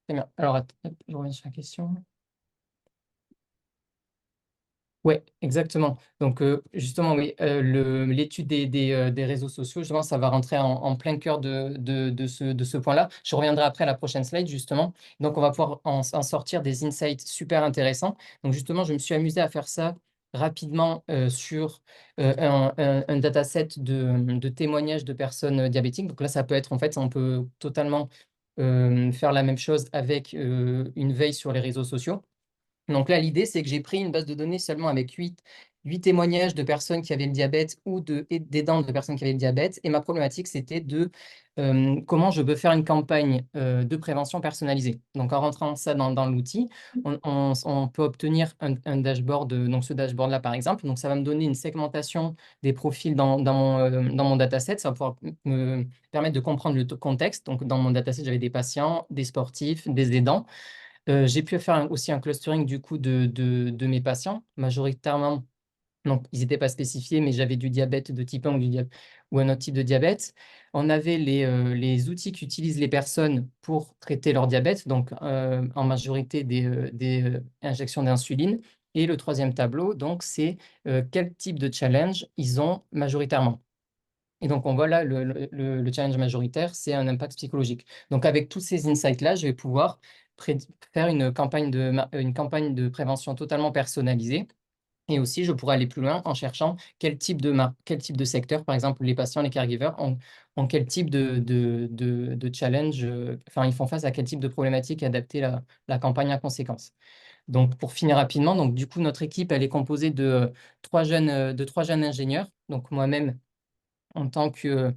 très bien. Alors, attends, hop, je reviens sur la question. Oui, exactement. Donc, justement, oui, l'étude des réseaux sociaux, justement, ça va rentrer en plein cœur de ce point-là. Je reviendrai après à la prochaine slide, justement. Donc, on va pouvoir en sortir des insights super intéressants. Donc, justement, je me suis amusé à faire ça rapidement sur un dataset de témoignages de personnes diabétiques. Donc là, ça peut être, en fait, on peut totalement faire la même chose avec une veille sur les réseaux sociaux. Donc là, l'idée, c'est que j'ai pris une base de données seulement avec 8 témoignages de personnes qui avaient le diabète ou d'aidants de personnes qui avaient le diabète. Et ma problématique, c'était de comment je peux faire une campagne de prévention personnalisée. Donc en rentrant ça dans l'outil, on peut obtenir un dashboard, donc ce dashboard-là par exemple. Donc ça va me donner une segmentation des profils dans mon dataset. Ça va pouvoir me permettre de comprendre le contexte. Donc dans mon dataset, j'avais des patients, des sportifs, des aidants. J'ai pu faire aussi un clustering du coup de mes patients, majoritairement. Donc, ils n'étaient pas spécifiés, mais j'avais du diabète de type 1 ou un autre type de diabète. On avait les outils qu'utilisent les personnes pour traiter leur diabète, donc en majorité des injections d'insuline. Et le troisième tableau, donc, c'est quel type de challenge ils ont majoritairement. Et donc, on voit là, le challenge majoritaire, c'est un impact psychologique. Donc, avec tous ces insights-là, je vais pouvoir faire une campagne de prévention totalement personnalisée. Et aussi, je pourrais aller plus loin en cherchant quel type de secteur, par exemple, les patients, les caregivers, ont quel type de challenge, enfin, ils font face à quel type de problématique et adapter la campagne en conséquence. Donc, pour finir rapidement, donc, du coup, notre équipe, elle est composée de trois jeunes ingénieurs. Donc, moi-même, en tant que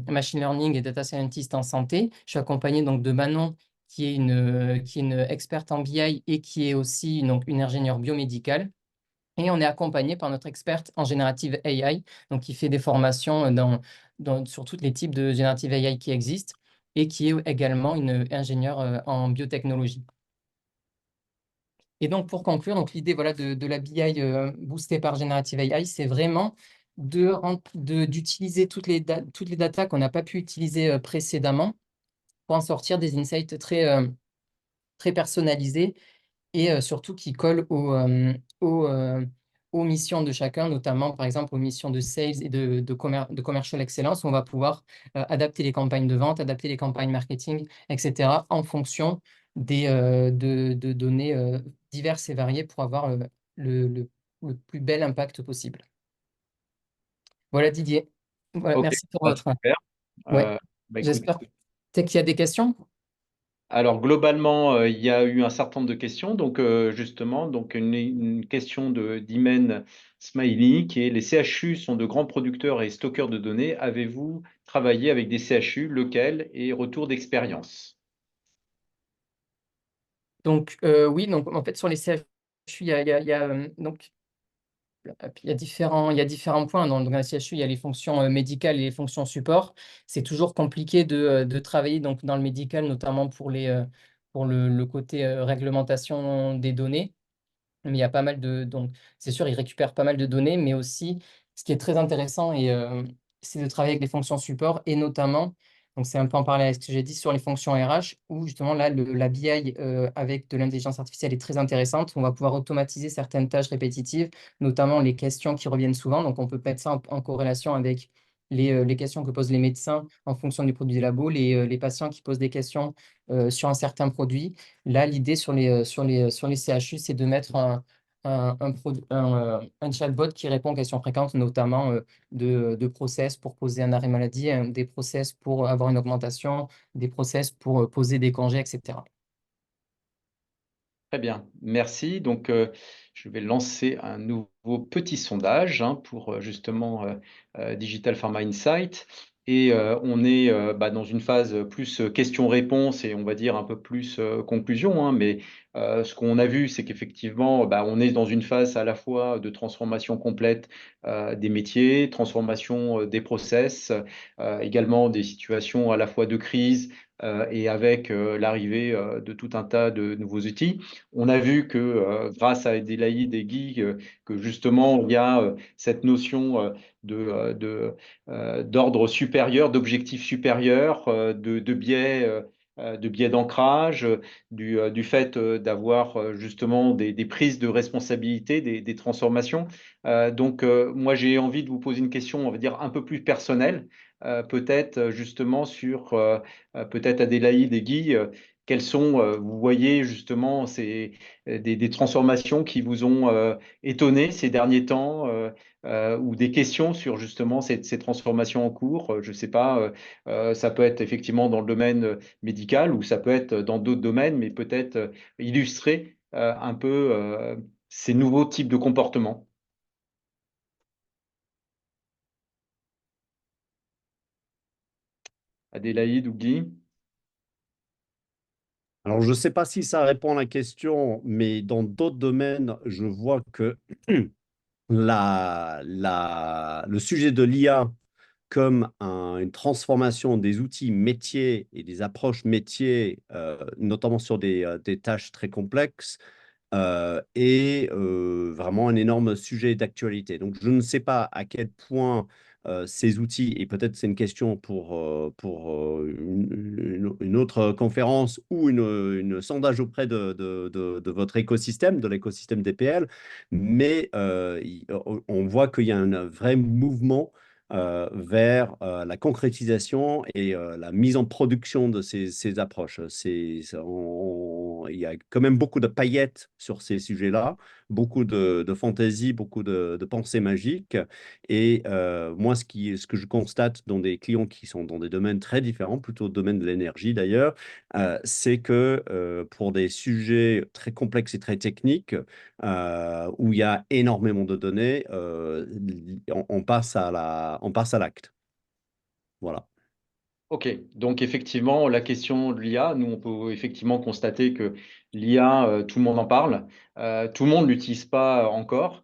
machine learning et data scientist en santé. Je suis accompagné donc de Manon, qui est une experte en BI et qui est aussi donc, une ingénieure biomédicale. Et on est accompagné par notre experte en générative AI, donc qui fait des formations sur tous les types de générative AI qui existent et qui est également une ingénieure en biotechnologie. Et donc, pour conclure, donc l'idée voilà, de la BI boostée par Generative AI, c'est vraiment d'utiliser toutes les datas qu'on n'a pas pu utiliser précédemment pour en sortir des insights très personnalisés et surtout qui collent aux missions de chacun, notamment par exemple aux missions de sales et de commercial excellence, où on va pouvoir adapter les campagnes de vente, adapter les campagnes marketing, etc., en fonction de données diverses et variées pour avoir le, le- le plus bel impact possible. Voilà Didier. Voilà, Ok, merci pour bah, votre... super. Ouais, Écoute, j'espère peut-être qu'il y a des questions. alors globalement, il y a eu un certain nombre de questions. Donc justement, donc une question d'Imen Smiley qui est les CHU sont de grands producteurs et stockeurs de données. Avez-vous travaillé avec des CHU, lequel et retour d'expérience? Donc oui, donc en fait sur les CHU, donc il y a différents points. Dans la CHU, il y a les fonctions médicales et les fonctions support. C'est toujours compliqué de travailler donc, dans le médical, notamment pour le côté réglementation des données. Mais il y a pas mal de. Donc, c'est sûr, ils récupèrent pas mal de données, mais aussi, ce qui est très intéressant, c'est de travailler avec les fonctions support et notamment, donc c'est un peu en parallèle avec ce que j'ai dit sur les fonctions RH, où justement là, la BI avec de l'intelligence artificielle est très intéressante. On va pouvoir automatiser certaines tâches répétitives, notamment les questions qui reviennent souvent. Donc, on peut mettre ça en corrélation avec les questions que posent les médecins en fonction du produit des labos, les patients qui posent des questions sur un certain produit. Là, l'idée sur les CHU, c'est de mettre un chatbot qui répond aux questions fréquentes, notamment de process pour poser un arrêt maladie, des process pour avoir une augmentation, des process pour poser des congés, etc. Très bien, merci. Donc, je vais lancer un nouveau petit sondage pour justement Digital Pharma Insight. Et on est dans une phase plus question-réponse et on va dire un peu plus conclusion. Mais ce qu'on a vu, c'est qu'effectivement, on est dans une phase à la fois de transformation complète des métiers, transformation des process, également des situations à la fois de crise et avec l'arrivée de tout un tas de nouveaux outils. On a vu que grâce à Adélaïde et Guy, que justement, il y a cette notion d'ordre supérieur, d'objectif supérieur, de biais d'ancrage, du fait d'avoir justement des prises de responsabilité, des transformations. Donc, moi, j'ai envie de vous poser une question, on va dire, un peu plus personnelle, peut-être justement sur peut-être Adélaïde et Guy. Quelles sont, vous voyez justement, des transformations qui vous ont étonné ces derniers temps ou des questions sur justement ces transformations en cours? Je ne sais pas, ça peut être effectivement dans le domaine médical ou ça peut être dans d'autres domaines, mais peut-être illustrer un peu ces nouveaux types de comportements. Adélaïde ou Guy? Alors, je ne sais pas si ça répond à la question, mais dans d'autres domaines, je vois que le sujet de l'IA comme une transformation des outils métiers et des approches métiers, notamment sur des tâches très complexes, est vraiment un énorme sujet d'actualité. Donc, je ne sais pas à quel point ces outils, et peut-être c'est une question pour une autre conférence ou une sondage auprès de votre écosystème, de l'écosystème DPL, mais on voit qu'il y a un vrai mouvement vers la concrétisation et la mise en production de ces approches. Il y a quand même beaucoup de paillettes sur ces sujets-là, beaucoup de fantaisie, beaucoup de pensées magiques. Et moi, ce que je constate dans des clients qui sont dans des domaines très différents, plutôt le domaine de l'énergie d'ailleurs, c'est que pour des sujets très complexes et très techniques, où il y a énormément de données, on passe on passe à l'acte. Voilà. Ok, donc effectivement, la question de l'IA, nous, on peut effectivement constater que l'IA, tout le monde en parle, tout le monde ne l'utilise pas encore,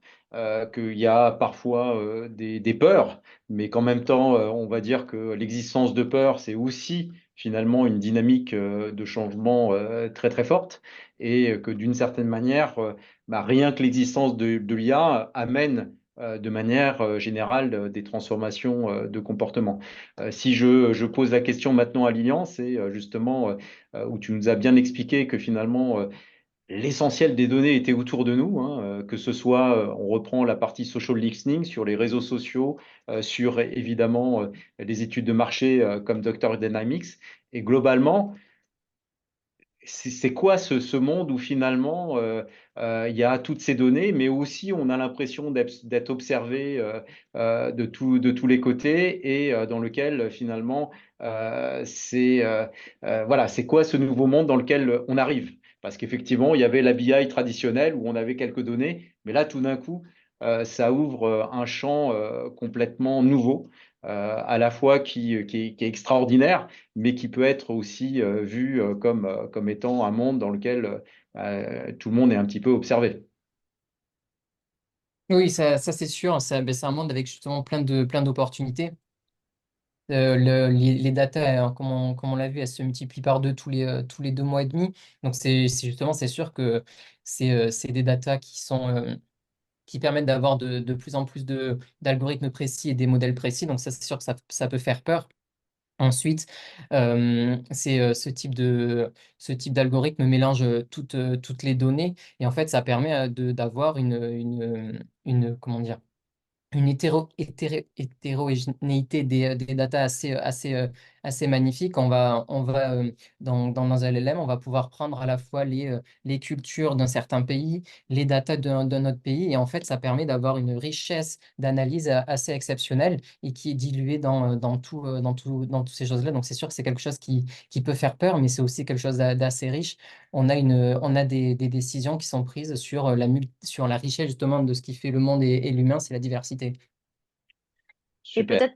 qu'il y a parfois des peurs, mais qu'en même temps, on va dire que l'existence de peur, c'est aussi finalement une dynamique de changement très très forte, et que d'une certaine manière, rien que l'existence de l'IA amène de manière générale des transformations de comportement. Si je pose la question maintenant à Lilian, c'est justement où tu nous as bien expliqué que finalement l'essentiel des données était autour de nous, hein, que ce soit, on reprend la partie social listening sur les réseaux sociaux, sur évidemment les études de marché comme Dr. Dynamics, et globalement, c'est quoi ce monde où finalement il y a toutes ces données, mais aussi on a l'impression d'être observé de tous les côtés et dans lequel finalement voilà, c'est quoi ce nouveau monde dans lequel on arrive? Parce qu'effectivement, il y avait la BI traditionnelle où on avait quelques données, mais là tout d'un coup, ça ouvre un champ complètement nouveau. À la fois qui est extraordinaire, mais qui peut être aussi vu comme étant un monde dans lequel tout le monde est un petit peu observé. Oui, ça c'est sûr. C'est un monde avec justement plein d'opportunités. Les data, comme on l'a vu, elles se multiplient par deux tous les 2 mois et demi. Donc, c'est sûr que c'est des data qui permettent d'avoir de plus en plus d'algorithmes précis et des modèles précis. Donc, ça, c'est sûr que ça peut faire peur. Ensuite, c'est ce type d'algorithme mélange toutes les données et en fait, ça permet d'avoir comment dire, une hétérogénéité des data assez magnifique. Dans un LLM, on va pouvoir prendre à la fois les cultures d'un certain pays, les data d'un autre pays, et en fait, ça permet d'avoir une richesse d'analyse assez exceptionnelle et qui est diluée dans toutes ces choses-là. Donc, c'est sûr que c'est quelque chose qui peut faire peur, mais c'est aussi quelque chose d'assez riche. On a des décisions qui sont prises sur la richesse justement de ce qui fait le monde et l'humain, c'est la diversité. Et Super. peut-être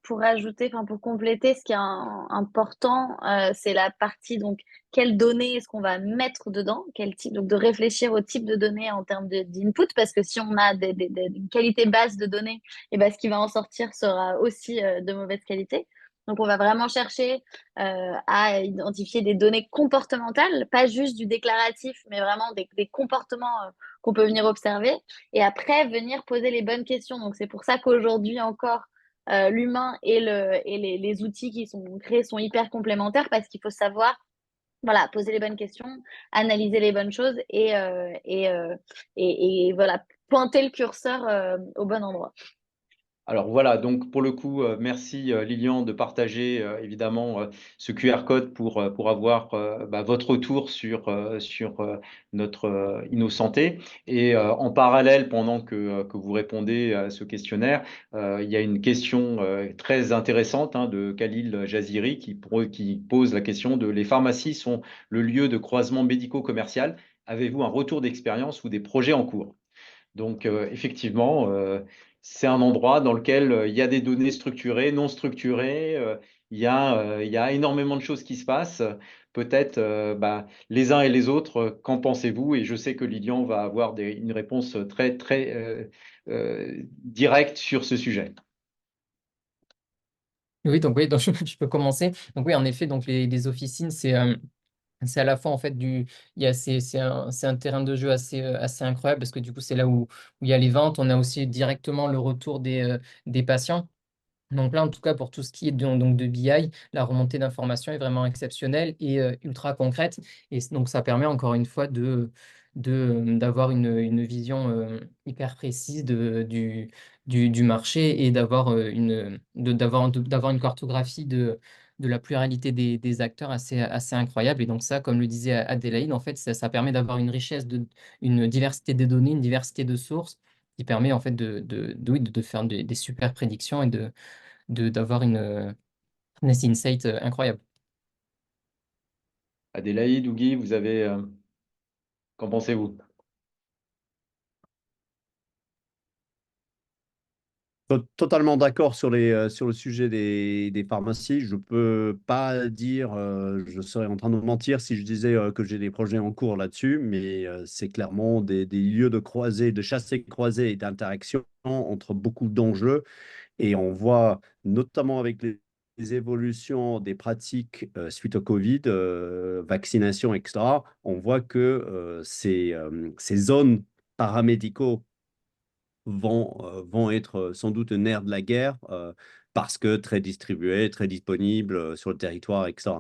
pour ajouter, enfin pour compléter, ce qui est important, c'est la partie donc quelles données est-ce qu'on va mettre dedans, quel type, donc de réfléchir au type de données en termes d'input, parce que si on a une qualité basse de données, et ben ce qui va en sortir sera aussi de mauvaise qualité. Donc on va vraiment chercher à identifier des données comportementales, pas juste du déclaratif, mais vraiment des comportements qu'on peut venir observer, et après venir poser les bonnes questions. Donc c'est pour ça qu'aujourd'hui encore l'humain et les outils qui sont créés sont hyper complémentaires parce qu'il faut savoir voilà, poser les bonnes questions, analyser les bonnes choses et voilà, pointer le curseur au bon endroit. Alors voilà, donc pour le coup, merci Lilian de partager évidemment ce QR code pour avoir votre retour sur notre InnoSanté. Et en parallèle, pendant que vous répondez à ce questionnaire, il y a une question très intéressante de Khalil Jaziri qui pose la question de les pharmacies sont le lieu de croisement médico-commercial. Avez-vous un retour d'expérience ou des projets en cours? Donc, effectivement, c'est un endroit dans lequel il y a des données structurées, non structurées, il y a énormément de choses qui se passent. Peut-être les uns et les autres, qu'en pensez-vous? Et je sais que Lilian va avoir une réponse très, très directe sur ce sujet. Oui, donc je peux commencer. Donc oui, en effet, donc les officines, c'est à la fois en fait c'est un terrain de jeu assez incroyable parce que du coup c'est là où il y a les ventes. On a aussi directement le retour des patients. Donc là, en tout cas, pour tout ce qui est donc de BI, la remontée d'informations est vraiment exceptionnelle et ultra concrète. Et donc, ça permet encore une fois d'avoir une vision hyper précise du marché et d'avoir une cartographie de la pluralité des acteurs assez incroyable. Et donc ça, comme le disait Adélaïde, en fait, ça permet d'avoir une richesse, une diversité des données, une diversité de sources qui permet en fait oui, de faire des super prédictions et d'avoir un insight incroyable. Adélaïde ou Guy, vous avez, qu'en pensez-vous? Totalement d'accord sur le sujet des pharmacies. Je peux pas dire, je serais en train de mentir si je disais que j'ai des projets en cours là-dessus, mais c'est clairement des lieux de croisée, de chassé croisée et d'interaction entre beaucoup d'enjeux. Et on voit notamment avec les évolutions des pratiques suite au Covid, vaccination, etc., on voit que ces zones paramédicaux vont être sans doute le nerf de la guerre parce que très distribués, très disponibles sur le territoire, etc.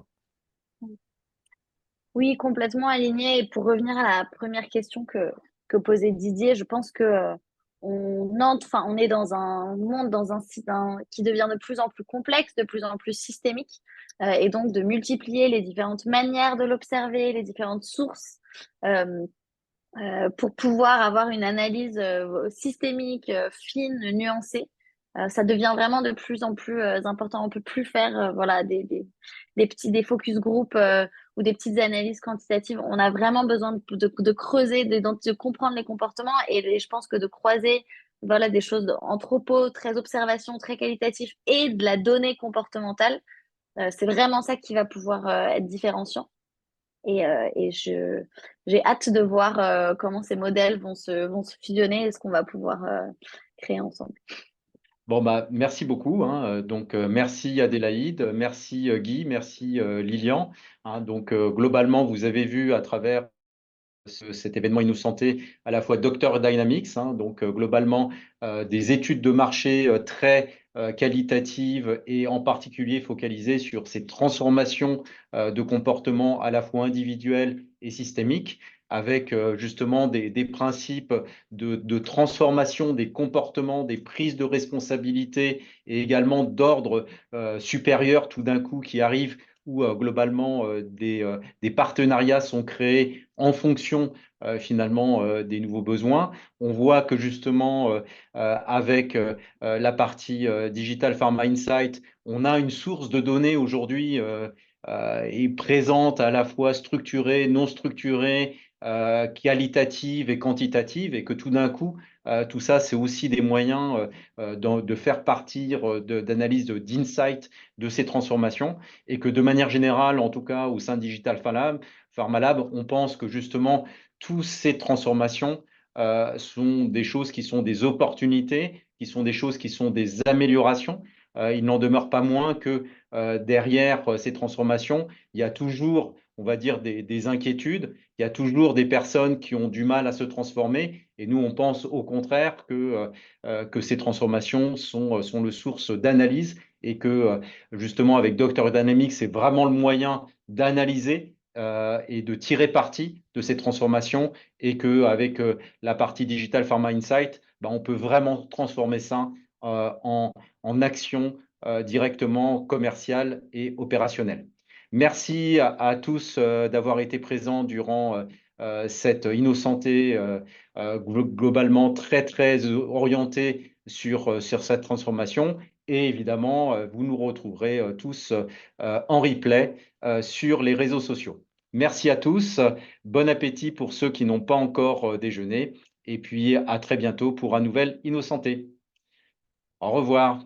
Oui, complètement aligné. Et pour revenir à la première question que posait Didier, je pense que on est dans un monde, dans un site qui devient de plus en plus complexe, de plus en plus systémique, et donc de multiplier les différentes manières de l'observer, les différentes sources, euh, pour pouvoir avoir une analyse systémique, fine, nuancée. Ça devient vraiment de plus en plus important. On peut plus faire voilà, des focus group ou des petites analyses quantitatives. On a vraiment besoin de creuser, de comprendre les comportements je pense que de croiser voilà, des choses anthropo, très observation, très qualitatif et de la donnée comportementale, c'est vraiment ça qui va pouvoir être différenciant. Et j'ai hâte de voir comment ces modèles vont se fusionner et ce qu'on va pouvoir créer ensemble. Bon, bah, merci beaucoup, hein. Donc, merci Adélaïde, merci Guy, merci Lilian, hein. Donc, globalement, vous avez vu à travers cet événement InnoSanté à la fois Doctor Dynamics, hein, donc globalement des études de marché très qualitatives et en particulier focalisées sur ces transformations de comportement à la fois individuels et systémiques, avec justement des principes de transformation des comportements, des prises de responsabilité et également d'ordre supérieur tout d'un coup qui arrivent où globalement des partenariats sont créés en fonction finalement des nouveaux besoins. On voit que justement avec la partie Digital Pharma Insight, on a une source de données aujourd'hui et présente à la fois structurée, non structurée, qualitative et quantitative, et que tout d'un coup, tout ça, c'est aussi des moyens de faire partir d'analyse d'insight de ces transformations, et que de manière générale, en tout cas au sein de Digital Pharma Lab, on pense que justement, toutes ces transformations sont des choses qui sont des opportunités, qui sont des choses qui sont des améliorations. Il n'en demeure pas moins que derrière ces transformations, il y a toujours, on va dire, des inquiétudes, il y a toujours des personnes qui ont du mal à se transformer. Et nous, on pense au contraire que ces transformations sont le source d'analyse et que justement, avec Dr Dynamics, c'est vraiment le moyen d'analyser et de tirer parti de ces transformations, et qu'avec la partie Digital Pharma Insight, ben, on peut vraiment transformer ça en action directement commerciale et opérationnelle. Merci à tous d'avoir été présents durant cette InnoSanté globalement très orientée sur cette transformation. Et évidemment, vous nous retrouverez tous en replay sur les réseaux sociaux. Merci à tous. Bon appétit pour ceux qui n'ont pas encore déjeuné. Et puis à très bientôt pour un nouvel InnoSanté. Au revoir.